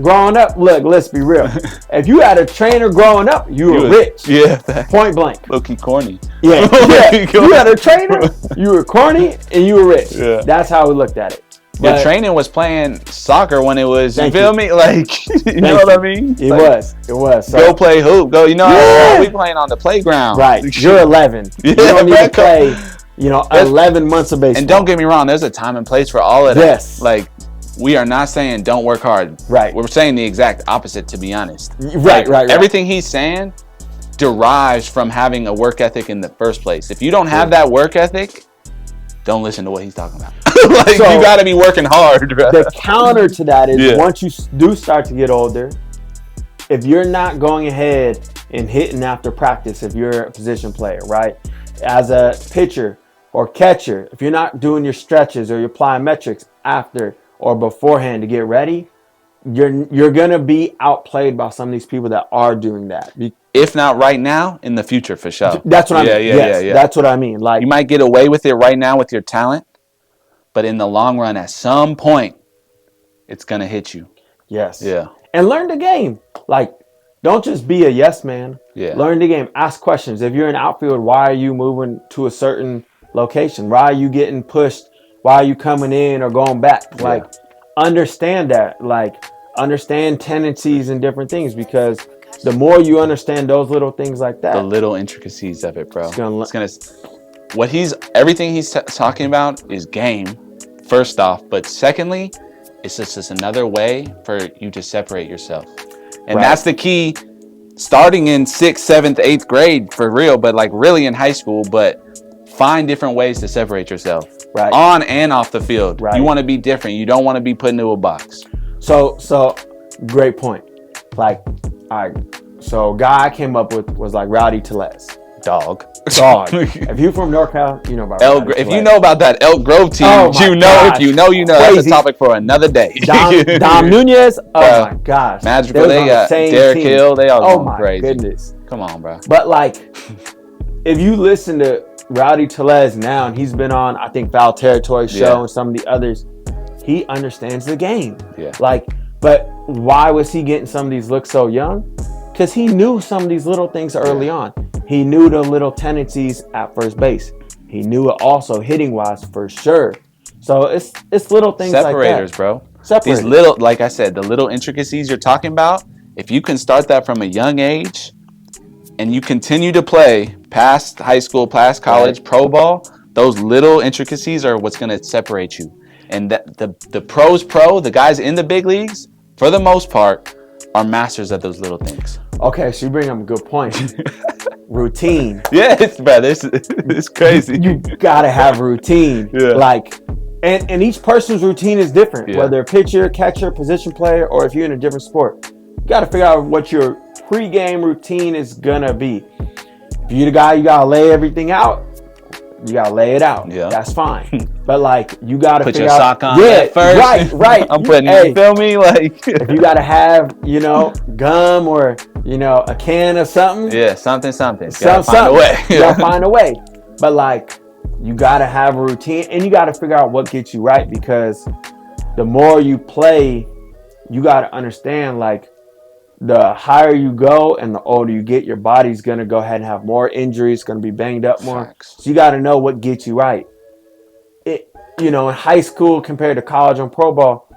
Speaker 1: growing up, look, let's be real. If you had a trainer growing up, you were rich.
Speaker 2: Yeah.
Speaker 1: Point blank.
Speaker 2: Low-key corny.
Speaker 1: Yeah. You had a trainer, you were corny, and you were rich.
Speaker 2: Yeah.
Speaker 1: That's how we looked at it.
Speaker 2: Your training was playing soccer when it was, you feel me? Like, you know what I mean?
Speaker 1: It was. So,
Speaker 2: go play hoop. Go, we playing on the playground.
Speaker 1: Right. You're 11. You don't need to play, 11 months of baseball.
Speaker 2: And don't get me wrong, there's a time and place for all of that.
Speaker 1: Yes.
Speaker 2: Like, we are not saying don't work hard.
Speaker 1: Right.
Speaker 2: We're saying the exact opposite, to be honest.
Speaker 1: Right.
Speaker 2: Everything he's saying derives from having a work ethic in the first place. If you don't have that work ethic, don't listen to what he's talking about. You got to be working hard. Bro.
Speaker 1: The counter to that is once you do start to get older, if you're not going ahead and hitting after practice, if you're a position player, right? As a pitcher or catcher, if you're not doing your stretches or your plyometrics after or beforehand to get ready, you're going to be outplayed by some of these people that are doing that.
Speaker 2: If not right now, in the future for sure.
Speaker 1: That's what I mean. Yeah. That's what I mean. Like,
Speaker 2: you might get away with it right now with your talent, but in the long run, at some point, it's going to hit you.
Speaker 1: Yes.
Speaker 2: Yeah.
Speaker 1: And learn the game. Like, don't just be a yes man.
Speaker 2: Yeah.
Speaker 1: Learn the game. Ask questions. If you're in outfield, why are you moving to a certain location? Why are you getting pushed? Why are you coming in or going back? Like, understand that. Like, understand tendencies and different things, because the more you understand those little things like that,
Speaker 2: the little intricacies of it, bro. Everything he's talking about is game, first off, but secondly, it's just another way for you to separate yourself. And that's the key, starting in 6th, 7th, 8th grade for real, but like really in high school, but find different ways to separate yourself.
Speaker 1: Right.
Speaker 2: On and off the field.
Speaker 1: Right.
Speaker 2: You want to be different. You don't want to be put into a box.
Speaker 1: So great point. Like, all right. So guy I came up with was like Rowdy Tellez.
Speaker 2: Dog.
Speaker 1: If you from NorCal, you know about Rowdy
Speaker 2: If
Speaker 1: Tellez.
Speaker 2: you know about that Elk Grove team, you know.
Speaker 1: Gosh.
Speaker 2: If you know, you know.
Speaker 1: Crazy.
Speaker 2: That's a topic for another day.
Speaker 1: Dom Nunez. Oh my gosh.
Speaker 2: Magical. They got Derek Hill. They all going crazy.
Speaker 1: Goodness.
Speaker 2: Come on, bro.
Speaker 1: But like, if you listen to Rowdy Tellez now, and he's been on, I think, Foul Territory show and some of the others, he understands the game.
Speaker 2: Yeah.
Speaker 1: Like, but why was he getting some of these looks so young? Because he knew some of these little things early on. He knew the little tendencies at first base. He knew it also hitting wise for sure. So it's little things
Speaker 2: Separators,
Speaker 1: like that.
Speaker 2: bro.
Speaker 1: Separators.
Speaker 2: These little, like I said, the little intricacies you're talking about, if you can start that from a young age and you continue to play past high school, past college, pro ball, those little intricacies are what's going to separate you. And the pros, the guys in the big leagues, for the most part, are masters of those little things.
Speaker 1: Okay, so you bring up a good point. Routine.
Speaker 2: Yes, bro. It's crazy.
Speaker 1: You gotta have routine.
Speaker 2: Yeah.
Speaker 1: Like, and each person's routine is different.
Speaker 2: Yeah.
Speaker 1: Whether pitcher, catcher, position player, or if you're in a different sport, you gotta figure out what your pregame routine is gonna be. If you're the guy, you gotta lay everything out. You gotta lay it out.
Speaker 2: Yeah,
Speaker 1: that's fine. But like, you gotta
Speaker 2: put
Speaker 1: figure
Speaker 2: your
Speaker 1: out,
Speaker 2: sock on at first.
Speaker 1: Right.
Speaker 2: I'm putting. You feel me? Like,
Speaker 1: if you gotta have, gum or a can of something.
Speaker 2: Yeah, something. You
Speaker 1: gotta find a way. You gotta find a way. But like, you gotta have a routine, and you gotta figure out what gets you right, because the more you play, you gotta understand, like, the higher you go and the older you get, your body's going to go ahead and have more injuries, going to be banged up more.
Speaker 2: Facts.
Speaker 1: So you got to know what gets you right. In high school compared to college and pro ball,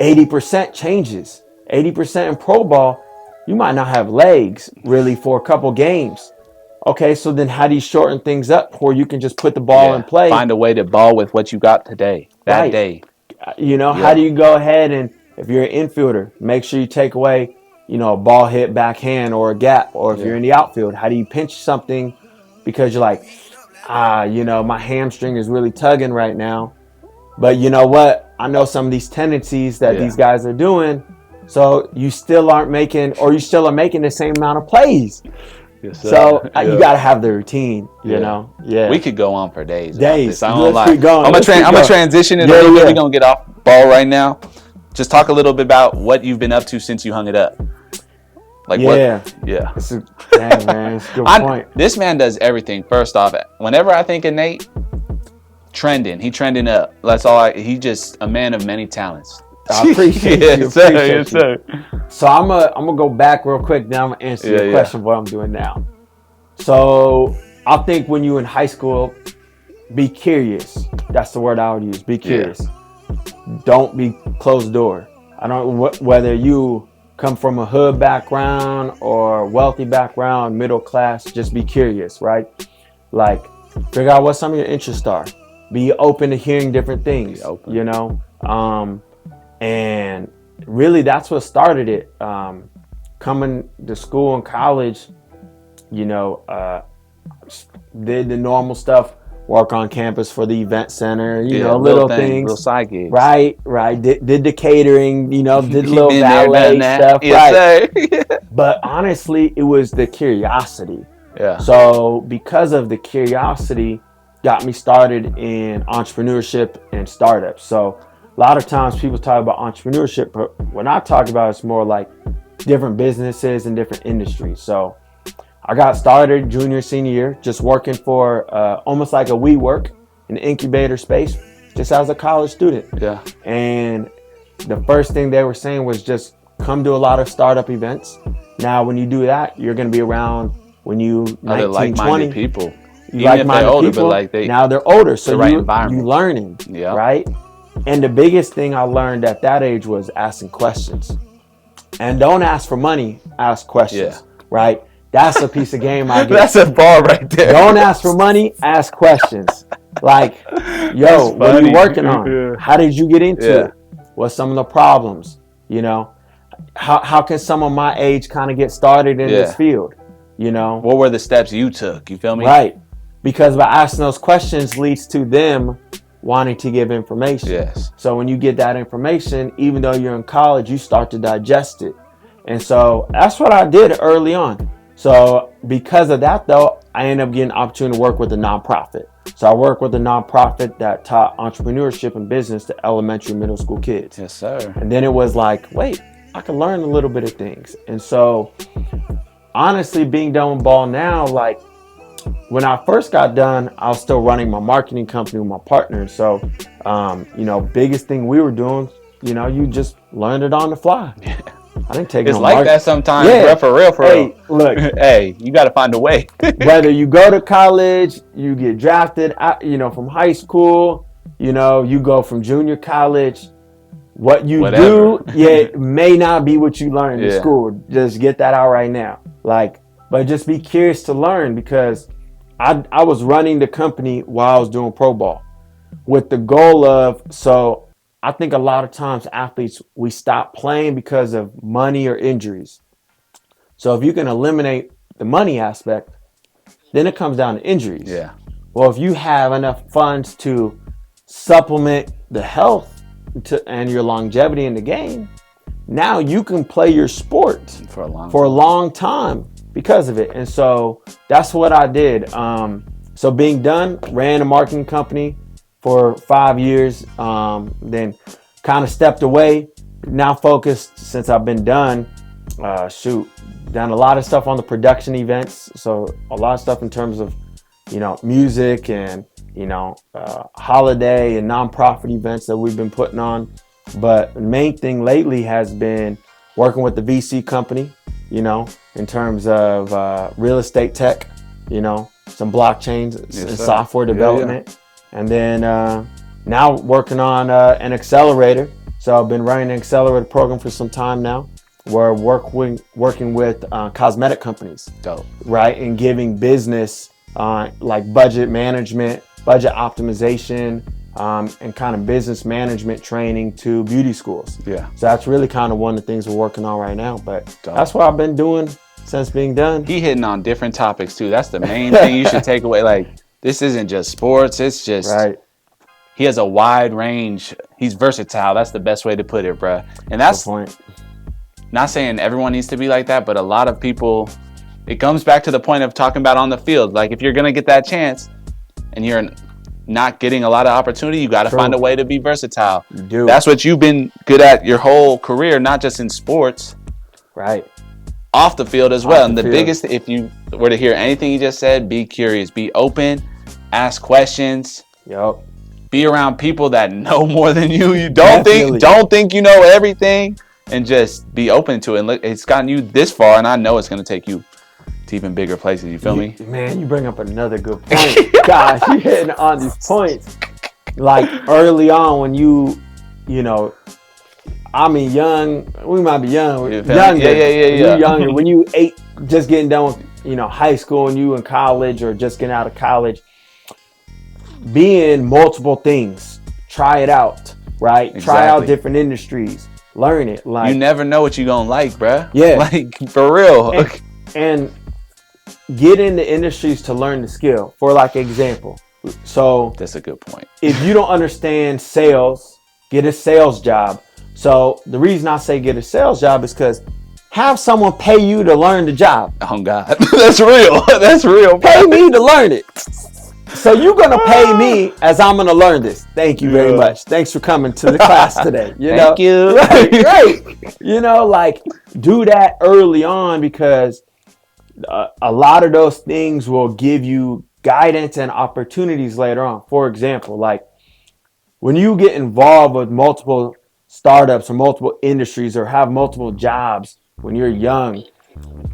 Speaker 1: 80% changes. 80% in pro ball, you might not have legs really for a couple games. Okay, so then how do you shorten things up where you can just put the ball in play?
Speaker 2: Find a way to ball with what you got today, that day.
Speaker 1: How do you go ahead and, if you're an infielder, make sure you take away a ball hit backhand or a gap, or if you're in the outfield, how do you pinch something because you're like, my hamstring is really tugging right now, but you know what? I know some of these tendencies that these guys are doing, so you still are making the same amount of plays. Yes, so you got to have the routine, you know? Yeah.
Speaker 2: We could go on for days.
Speaker 1: Days.
Speaker 2: I don't
Speaker 1: Let's keep going.
Speaker 2: I'm going to transition it a little bit. We're going to get off ball right now. Just talk a little bit about what you've been up to since you hung it up. Like
Speaker 1: It's a good point.
Speaker 2: This man does everything. First off, whenever I think of Nate, he trending up. That's all. He's just a man of many talents.
Speaker 1: I appreciate you.
Speaker 2: Yes, sir.
Speaker 1: So I'm gonna go back real quick. Now I'm gonna answer your question of what I'm doing now. So I think when you in high school, be curious. That's the word I would use. Be curious. Don't be closed door. I don't whether you come from a hood background or wealthy background, middle class, just be curious, right? Like, figure out what some of your interests are. Be open to hearing different things, and really that's what started it. Coming to school and college, did the normal stuff, work on campus for the event center, little things,
Speaker 2: little side gigs.
Speaker 1: Right. Did the catering, did a little valet stuff.
Speaker 2: Yes,
Speaker 1: right. But honestly, it was the curiosity.
Speaker 2: Yeah.
Speaker 1: So because of the curiosity, got me started in entrepreneurship and startups. So a lot of times people talk about entrepreneurship, but when I talk about it's more like different businesses and different industries. So I got started junior, senior year, just working for almost like a WeWork, an incubator space, just as a college student.
Speaker 2: Yeah.
Speaker 1: And the first thing they were saying was just come to a lot of startup events. Now, when you do that, you're going to be around when you 19,
Speaker 2: like-minded
Speaker 1: 20.
Speaker 2: people.
Speaker 1: You
Speaker 2: Even if
Speaker 1: like-minded
Speaker 2: they're older,
Speaker 1: people,
Speaker 2: but
Speaker 1: now they're older, so
Speaker 2: the right environment.
Speaker 1: you learning, right? And the biggest thing I learned at that age was asking questions. And don't ask for money, ask questions, right? That's a piece of game I get.
Speaker 2: That's a ball right there.
Speaker 1: Don't ask for money, ask questions. Like, what are you working on?
Speaker 2: Yeah.
Speaker 1: How did you get into it? What's some of the problems? How can someone my age kind of get started in this field?
Speaker 2: What were the steps you took? You feel me?
Speaker 1: Right. because by asking those questions leads to them wanting to give information.
Speaker 2: Yes.
Speaker 1: So when you get that information, even though you're in college, you start to digest it. And so that's what I did early on. So because of that, though, I ended up getting an opportunity to work with a nonprofit. So I work with a nonprofit that taught entrepreneurship and business to elementary and middle school kids.
Speaker 2: Yes, sir.
Speaker 1: And then it was like, wait, I can learn a little bit of things. And so honestly, being done with ball now, like when I first got done, I was still running my marketing company with my partner. So, biggest thing we were doing, you just learned it on the fly.
Speaker 2: Yeah.
Speaker 1: I didn't take
Speaker 2: it's like that sometimes,
Speaker 1: yeah.
Speaker 2: bro, for real.
Speaker 1: Look,
Speaker 2: hey, you got to find a way.
Speaker 1: Whether you go to college, you get drafted, from high school, you go from junior college, what you do, may not be what you learned in school. Just get that out right now. But just be curious to learn, because I was running the company while I was doing pro ball with the goal of, so I think a lot of times athletes, we stop playing because of money or injuries. So if you can eliminate the money aspect, then it comes down to injuries.
Speaker 2: Yeah.
Speaker 1: Well, if you have enough funds to supplement the health and your longevity in the game, now you can play your sport for a long time because of it. And so that's what I did. So being done, ran a marketing company for 5 years, then kind of stepped away. Now focused, since I've been done, done a lot of stuff on the production events. So a lot of stuff in terms of, music and, holiday and nonprofit events that we've been putting on. But the main thing lately has been working with the VC company, in terms of real estate tech, some blockchains and software development. And then now working on an accelerator. So I've been running an accelerator program for some time now. We're working with cosmetic companies.
Speaker 2: Dope.
Speaker 1: Right? And giving business like budget management, budget optimization, and kind of business management training to beauty schools.
Speaker 2: Yeah.
Speaker 1: So that's really kind of one of the things we're working on right now. But
Speaker 2: Dope.
Speaker 1: That's what I've been doing since being done.
Speaker 2: He hitting on different topics too. That's the main thing you should take away. Like, this isn't just sports. It's just, he has a wide range. He's versatile. That's the best way to put it, bro. And that's
Speaker 1: the point.
Speaker 2: Not saying everyone needs to be like that, but a lot of people, it comes back to the point of talking about on the field. Like, if you're going to get that chance and you're not getting a lot of opportunity, you got to find a way to be versatile.
Speaker 1: You do.
Speaker 2: That's what you've been good at your whole career, not just in sports.
Speaker 1: Right.
Speaker 2: Off the field as well. And the biggest, if you were to hear anything you just said, be curious, be open, ask questions.
Speaker 1: Yep.
Speaker 2: Be around people that know more than you. You don't think you know everything, and just be open to it. And look, it's gotten you this far, and I know it's going to take you to even bigger places. You feel me?
Speaker 1: Man, you bring up another good point. Gosh, you're hitting on these points. Like early on when you young, we might be young. Younger.
Speaker 2: Yeah.
Speaker 1: You younger. When you just getting done with, high school, and you in college or just getting out of college, be in multiple things. Try it out, right?
Speaker 2: Exactly.
Speaker 1: Try out different industries. Learn it. Like,
Speaker 2: you never know what you're going to like, bruh.
Speaker 1: Yeah.
Speaker 2: Like, for real.
Speaker 1: And get into industries to learn the skill. For like example. So
Speaker 2: that's a good point.
Speaker 1: If you don't understand sales, get a sales job. So the reason I say get a sales job is because have someone pay you to learn the job.
Speaker 2: Oh God, that's real. That's real.
Speaker 1: Pay me to learn it. So you're gonna pay me as I'm gonna learn this. Thank you very much. Thanks for coming to the class today.
Speaker 2: Thank you.
Speaker 1: Right. Do that early on, because a lot of those things will give you guidance and opportunities later on. For example, like when you get involved with multiple startups or multiple industries or have multiple jobs when you're young,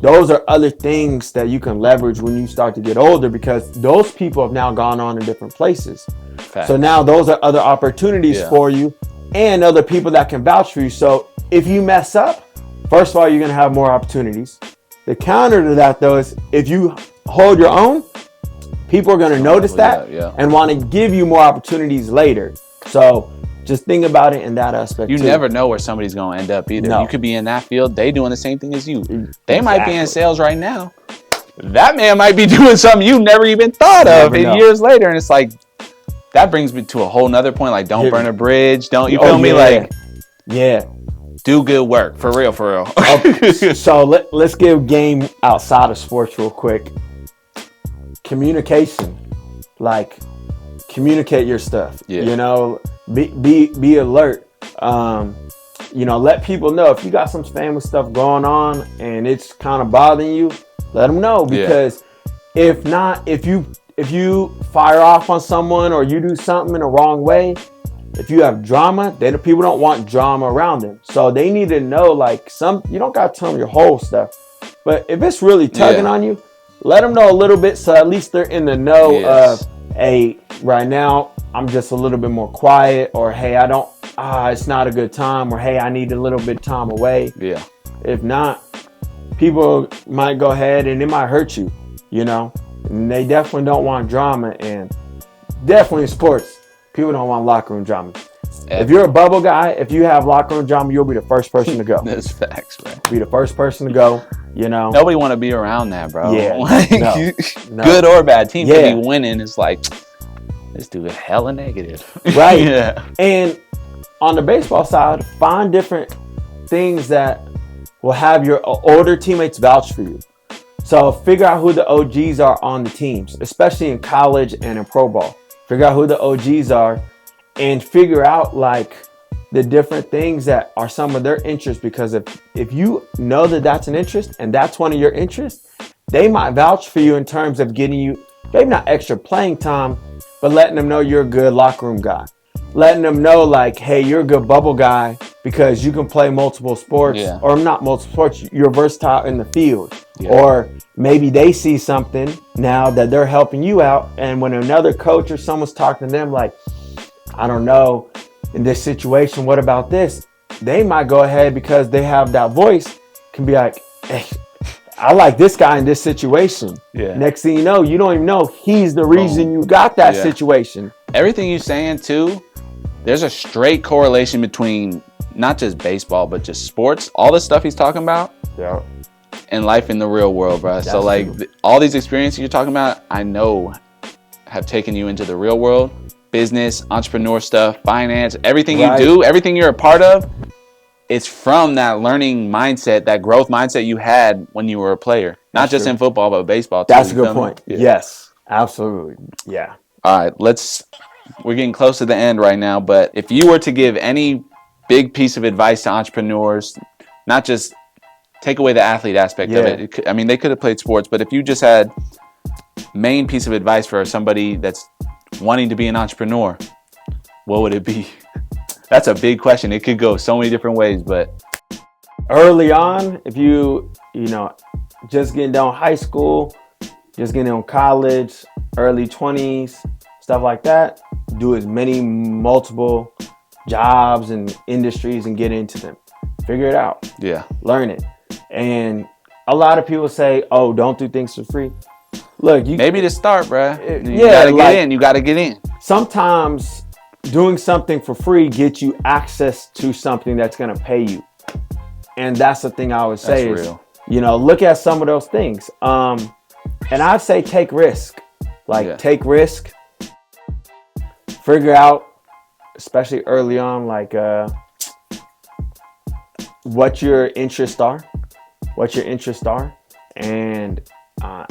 Speaker 1: those are other things that you can leverage when you start to get older, because those people have now gone on to different places.
Speaker 2: Fact.
Speaker 1: So now those are other opportunities for you and other people that can vouch for you. So if you mess up, first of all, you're going to have more opportunities. The counter to that, though, is if you hold your own, people are going to notice that and want to give you more opportunities later. So just think about it in that aspect.
Speaker 2: You never know where somebody's going to end up either.
Speaker 1: No.
Speaker 2: You could be in that field. They doing the same thing as you. They might be in sales right now. that man might be doing something you never even thought of years later. And it's like, that brings me to a whole nother point. Like, don't burn a bridge. Don't, you feel me? Like, do good work. For real, for real.
Speaker 1: So let's give game outside of sports real quick. Communication. Like, communicate your stuff. You know, be alert. You know, let people know if you got some family stuff going on and it's kind of bothering you, let them know, because if not, if you fire off on someone or you do something in the wrong way, if you have drama, then people don't want drama around them. So they need to know, like, you don't got to tell them your whole stuff, but if it's really tugging on you, let them know a little bit, so at least they're in the know of, hey, right now I'm just a little bit more quiet, or hey, it's not a good time, or hey, I need a little bit of time away. If not, people might go ahead and it might hurt you, you know, and they definitely don't want drama. And definitely in sports, people don't want locker room drama. If you're a bubble guy, if you have locker room drama, you'll be the first person to go.
Speaker 2: That's facts, bro.
Speaker 1: Be the first person to go, you know.
Speaker 2: Nobody want to be around that, bro.
Speaker 1: Like,
Speaker 2: good or bad, team could be winning. It's like, this dude is hella negative.
Speaker 1: Right. And on the baseball side, find different things that will have your older teammates vouch for you. So figure out who the OGs are on the teams, especially in college and in pro ball. Figure out who the OGs are and figure out, like, the different things that are some of their interests, because if you know that that's an interest and that's one of your interests, they might vouch for you in terms of getting you, maybe not extra playing time, but letting them know you're a good locker room guy. Letting them know, like, hey, you're a good bubble guy because you can play multiple sports, or not multiple sports, you're versatile in the field. Or maybe they see something now that they're helping you out, and when another coach or someone's talking to them, like, I don't know, in this situation, what about this? They might go ahead, because they have that voice, can be like, hey, I like this guy in this situation. Next thing you know, you don't even know he's the reason you got that situation.
Speaker 2: Everything you're saying too, there's a straight correlation between not just baseball, but just sports. All the stuff he's talking about, and life in the real world, bro. So like all these experiences you're talking about, I know have taken you into the real world. Business, entrepreneur stuff, finance, everything you do, everything you're a part of, it's from that learning mindset, that growth mindset you had when you were a player. Not just in football, but baseball too.
Speaker 1: That's a good point. Yes, absolutely. Yeah.
Speaker 2: All right, we're getting close to the end right now, but if you were to give any big piece of advice to entrepreneurs, not just take away the athlete aspect of it. I mean, they could have played sports, but if you just had main piece of advice for somebody that's wanting to be an entrepreneur, what would it be? That's a big question. It could go so many different ways, but
Speaker 1: early on, if you know, just getting done high school, just getting on college, early 20s, stuff like that, do as many multiple jobs and industries and get into them. Figure it out. Learn it. And a lot of people say, oh, don't do things for free. Look,
Speaker 2: maybe to start, bruh. You gotta get in.
Speaker 1: Sometimes doing something for free gets you access to something that's gonna pay you. And that's the thing I always say is, you know, look at some of those things. And I'd say take risk. Take risk. Figure out, especially early on, like what your interests are. And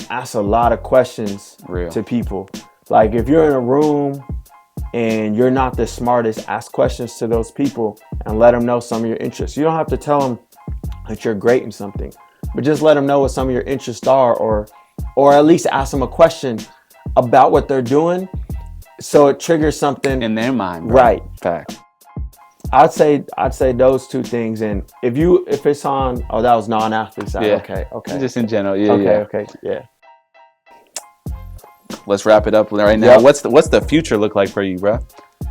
Speaker 1: ask a lot of questions to people. Like, if you're in a room and you're not the smartest, ask questions to those people and let them know some of your interests. You don't have to tell them that you're great in something, but just let them know what some of your interests are, or at least ask them a question about what they're doing, so it triggers something
Speaker 2: in their mind. Right. Fact.
Speaker 1: I'd say those two things. And if it's on, that was non-athlete side. Okay.
Speaker 2: Just in general.
Speaker 1: Okay.
Speaker 2: Let's wrap it up right now. What's the future look like for you, bro?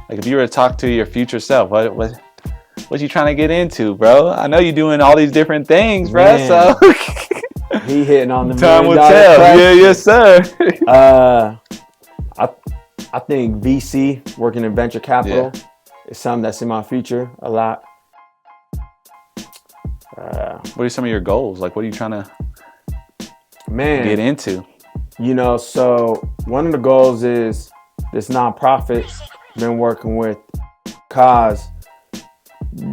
Speaker 2: Like, if you were to talk to your future self, what you trying to get into, bro? I know you're doing all these different things, bro. Man. So
Speaker 1: he hitting on the
Speaker 2: time will tell. Yes, sir.
Speaker 1: I think VC, working in venture capital, is something that's in my future a lot.
Speaker 2: What are some of your goals? Like, what are you trying to?
Speaker 1: Man,
Speaker 2: get into?
Speaker 1: So one of the goals is this nonprofit been working with Cause,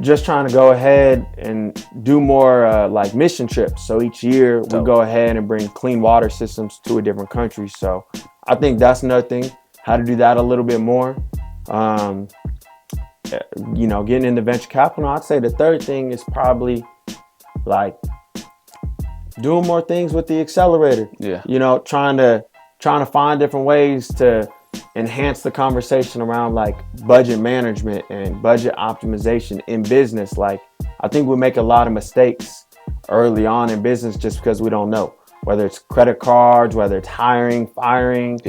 Speaker 1: just trying to go ahead and do more like mission trips. So each year we go ahead and bring clean water systems to a different country. So I think that's another thing, how to do that a little bit more. Getting into venture capital. I'd say the third thing is probably like doing more things with the accelerator.
Speaker 2: Yeah.
Speaker 1: Trying to find different ways to enhance the conversation around like budget management and budget optimization in business. Like, I think we make a lot of mistakes early on in business just because we don't know, whether it's credit cards, whether it's hiring, firing,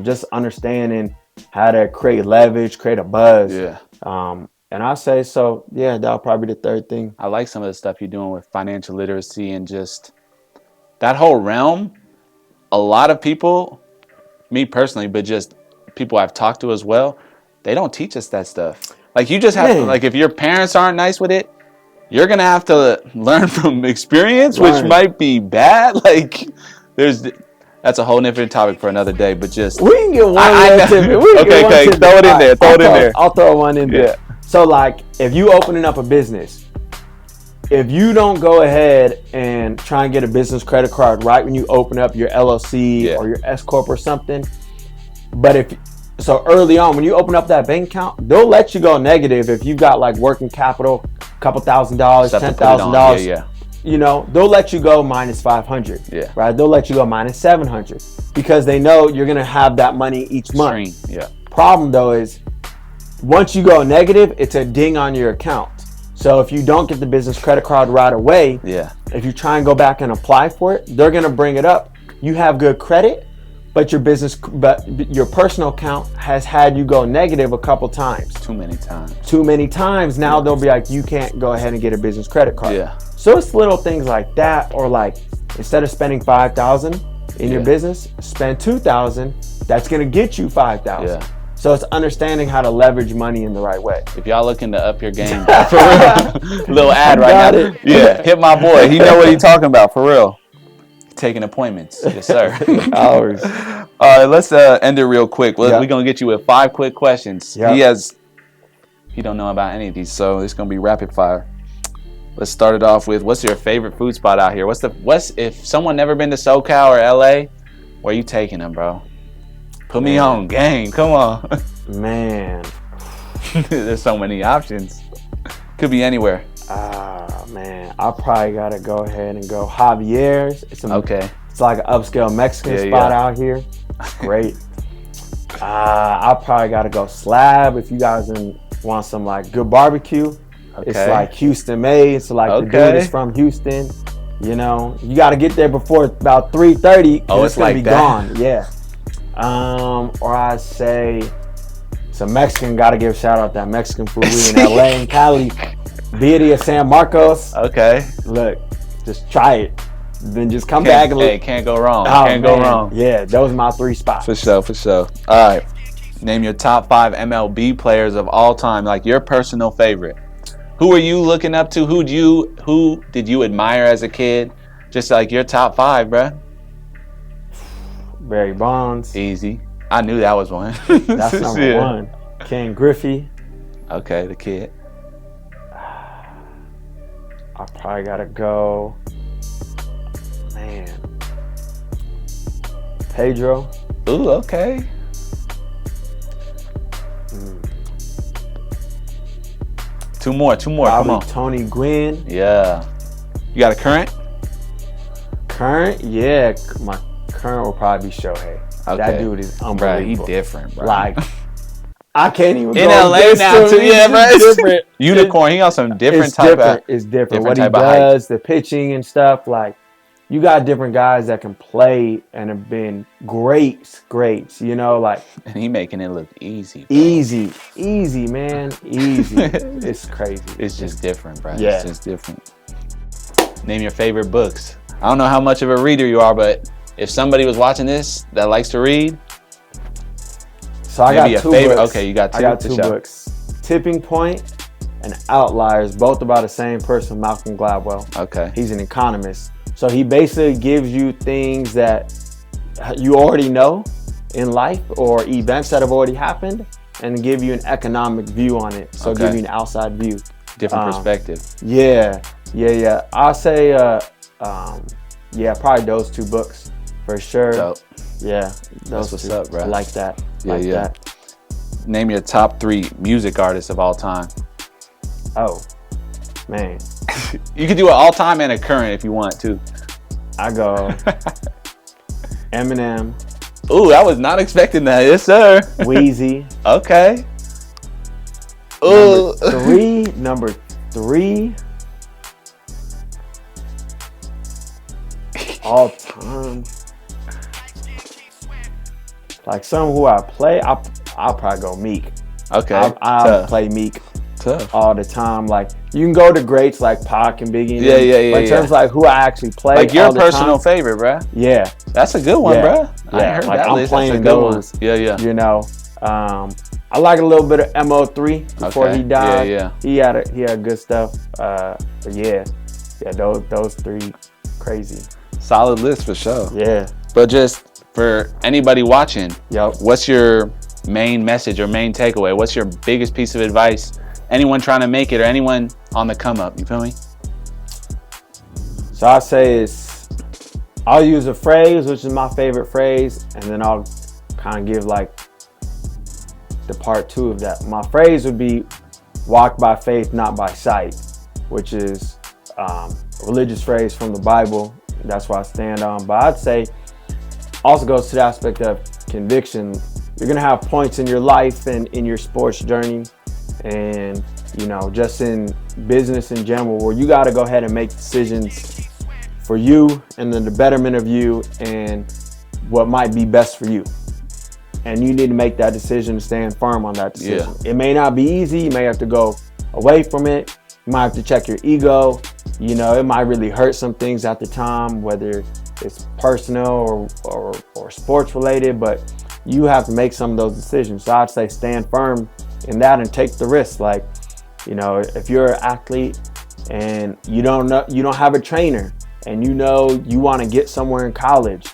Speaker 1: just understanding how to create leverage, create a buzz.
Speaker 2: Yeah.
Speaker 1: And I say, so yeah, that'll probably be the third thing.
Speaker 2: I like some of the stuff you're doing with financial literacy and just that whole realm. A lot of people, me personally, but just people I've talked to as well, they don't teach us that stuff. Like, you just have to, like, if your parents aren't nice with it, you're going to have to learn from experience, which might be bad. Like, that's a whole different topic for another day, but just.
Speaker 1: We can get one tip.
Speaker 2: Okay, throw it in there.
Speaker 1: I'll throw one in there. So, like, if you opening up a business, if you don't go ahead and try and get a business credit card right when you open up your LLC or your S Corp or something, but so early on, when you open up that bank account, they'll let you go negative if you've got like working capital, a couple $1,000, $10,000. They'll let you go minus 500.
Speaker 2: Yeah.
Speaker 1: Right. They'll let you go minus 700 because they know you're gonna have that money each month.
Speaker 2: Yeah.
Speaker 1: Problem though is, once you go negative, it's a ding on your account. So if you don't get the business credit card right away, if you try and go back and apply for it, they're gonna bring it up. You have good credit, but your personal account has had you go negative a couple times.
Speaker 2: Too many times.
Speaker 1: Now they'll be like, you can't go ahead and get a business credit card.
Speaker 2: Yeah.
Speaker 1: So it's little things like that, or like instead of spending $5,000 in your business, spend $2,000. That's gonna get you $5,000.
Speaker 2: Yeah.
Speaker 1: So it's understanding how to leverage money in the right way.
Speaker 2: If y'all looking to up your game, for real, little ad right now. Yeah, hit my boy. He know what he's talking about, for real. Taking appointments, yes sir.
Speaker 1: Hours.
Speaker 2: All right, let's end it real quick. We're gonna get you with 5 quick questions. He don't know about any of these, so it's gonna be rapid fire. Let's start it off with, what's your favorite food spot out here? What's if someone never been to SoCal or LA, where you taking them, bro? Put me on game. Come on.
Speaker 1: Man.
Speaker 2: There's so many options. Could be anywhere.
Speaker 1: Man. I probably got to go ahead and go Javier's. It's like an upscale Mexican spot out here. It's great. I probably got to go Slab if you guys want some like good barbecue. It's like Houston made. So like the dude is from Houston. You got to get there before about 3:30.
Speaker 2: Oh,
Speaker 1: it's going to be
Speaker 2: that.
Speaker 1: gone. Yeah. Or I say some Mexican, gotta give a shout out that Mexican food we in LA and Cali. Birria San Marcos.
Speaker 2: Okay.
Speaker 1: Look, just try it. Then just come back and look.
Speaker 2: Hey, can't go wrong.
Speaker 1: Go wrong. Yeah, those are my 3 spots.
Speaker 2: For sure. All right. Name your top 5 MLB players of all time, like your personal favorite. Who are you looking up to? Who did you admire as a kid? Just like your top 5, bruh.
Speaker 1: Barry Bonds.
Speaker 2: Easy. I knew that was one.
Speaker 1: That's number 1. Ken Griffey.
Speaker 2: Okay, the kid.
Speaker 1: I probably gotta go. Man. Pedro.
Speaker 2: Ooh, okay. Two more.
Speaker 1: Probably
Speaker 2: come on.
Speaker 1: Tony Gwynn.
Speaker 2: Yeah. You got a current?
Speaker 1: Current? Yeah. My current will probably be Shohei.
Speaker 2: Okay.
Speaker 1: That dude is unbelievable.
Speaker 2: He different, bro.
Speaker 1: Like, I can't even
Speaker 2: in
Speaker 1: go
Speaker 2: LA now too. Yeah, bro.
Speaker 1: It's different.
Speaker 2: Unicorn. He got some different
Speaker 1: It's different. What he does, the pitching and stuff. Like, you got different guys that can play and have been greats. Like.
Speaker 2: And he making it look easy. Bro.
Speaker 1: Easy, man. Easy. It's crazy.
Speaker 2: It's just different, bro.
Speaker 1: Yeah.
Speaker 2: It's just different. Name your favorite books. I don't know how much of a reader you are, but if somebody was watching this that likes to read,
Speaker 1: so I got 2 books.
Speaker 2: Okay, you got 2.
Speaker 1: I got 2 books. Tipping Point and Outliers, both about the same person, Malcolm Gladwell.
Speaker 2: Okay.
Speaker 1: He's an economist. So he basically gives you things that you already know in life or events that have already happened, and give you an economic view on it. So give you an outside view.
Speaker 2: Different perspective.
Speaker 1: Yeah. I'll say, probably those 2 books for sure.
Speaker 2: Dope.
Speaker 1: Yeah.
Speaker 2: That's what's up, bro.
Speaker 1: I like that. That.
Speaker 2: Name your top 3 music artists of all time.
Speaker 1: Oh, man.
Speaker 2: You could do an all time and a current if you want to.
Speaker 1: I go Eminem.
Speaker 2: Ooh, I was not expecting that. Yes, sir.
Speaker 1: Wheezy.
Speaker 2: Okay. Ooh.
Speaker 1: Number three. All time. Like some who I play, I'll probably go Meek.
Speaker 2: Okay.
Speaker 1: I'll play Meek.
Speaker 2: Tough.
Speaker 1: All the time. Like you can go to greats like Pac and Biggie.
Speaker 2: Yeah.
Speaker 1: But in terms of like who I actually play,
Speaker 2: like your personal favorite, bro.
Speaker 1: Yeah.
Speaker 2: That's a good one, bro.
Speaker 1: Yeah.
Speaker 2: Heard
Speaker 1: like
Speaker 2: that
Speaker 1: I'm
Speaker 2: list.
Speaker 1: playing
Speaker 2: That's a good
Speaker 1: those.
Speaker 2: one. Yeah.
Speaker 1: You know, I like a little bit of MO3 before he died.
Speaker 2: Yeah.
Speaker 1: He had good stuff. But those 3 crazy.
Speaker 2: Solid list for sure.
Speaker 1: Yeah.
Speaker 2: But just for anybody watching,
Speaker 1: Yep.
Speaker 2: What's your main message or main takeaway? What's your biggest piece of advice? Anyone trying to make it or anyone on the come up, you feel me?
Speaker 1: So I say I'll use a phrase, which is my favorite phrase, and then I'll kind of give like the part 2 of that. My phrase would be walk by faith, not by sight, which is a religious phrase from the Bible. That's what I stand on. But I'd say also goes to the aspect of conviction. You're going to have points in your life and in your sports journey and, you know, just in business in general where you got to go ahead and make decisions for you and then the betterment of you and what might be best for you. And you need to make that decision, stand firm on that decision. Yeah. It may not be easy. You may have to go away from it. You might have to check your ego. You know, it might really hurt some things at the time, whether it's personal or sports related, but you have to make some of those decisions. So I'd say stand firm in that and take the risk. Like, you know, if you're an athlete and you don't have a trainer and you know you want to get somewhere in college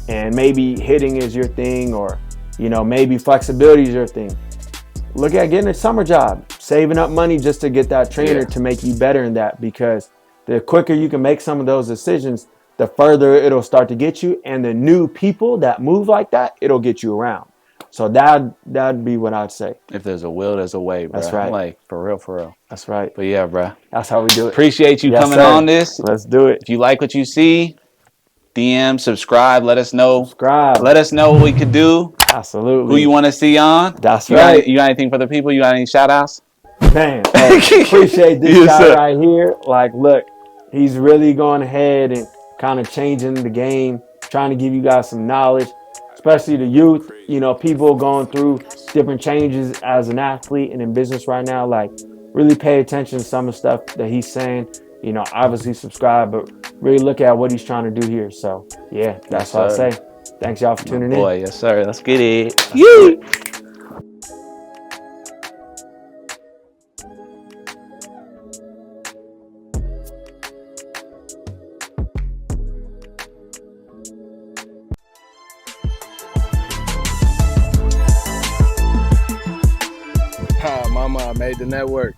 Speaker 1: and maybe hitting is your thing or, you know, maybe flexibility is your thing. Look at getting a summer job, saving up money just to get that trainer to make you better in that, because the quicker you can make some of those decisions, the further it'll start to get you. And the new people that move like that, it'll get you around. So that'd be what I'd say.
Speaker 2: If there's a will, there's a way, bro.
Speaker 1: That's right.
Speaker 2: Like, for real.
Speaker 1: That's right.
Speaker 2: But yeah, bro.
Speaker 1: That's how we do it.
Speaker 2: Appreciate you coming on this.
Speaker 1: Let's do it.
Speaker 2: If you like what you see, DM, subscribe, let us know. Let us know what we could do.
Speaker 1: Absolutely.
Speaker 2: Who you want to see on.
Speaker 1: That's right.
Speaker 2: You got anything for the people? You got any shout outs?
Speaker 1: Man, appreciate this guy right here. Like, look, he's really going ahead and kind of changing the game, trying to give you guys some knowledge, especially the youth, you know, people going through different changes as an athlete and in business right now. Like, really pay attention to some of the stuff that he's saying. You know, obviously subscribe, but really look at what he's trying to do here. So, yeah, that's what I say. Thanks, y'all, for tuning in.
Speaker 2: Boy, yes, sir. Let's get it.
Speaker 3: Mama, I made the network.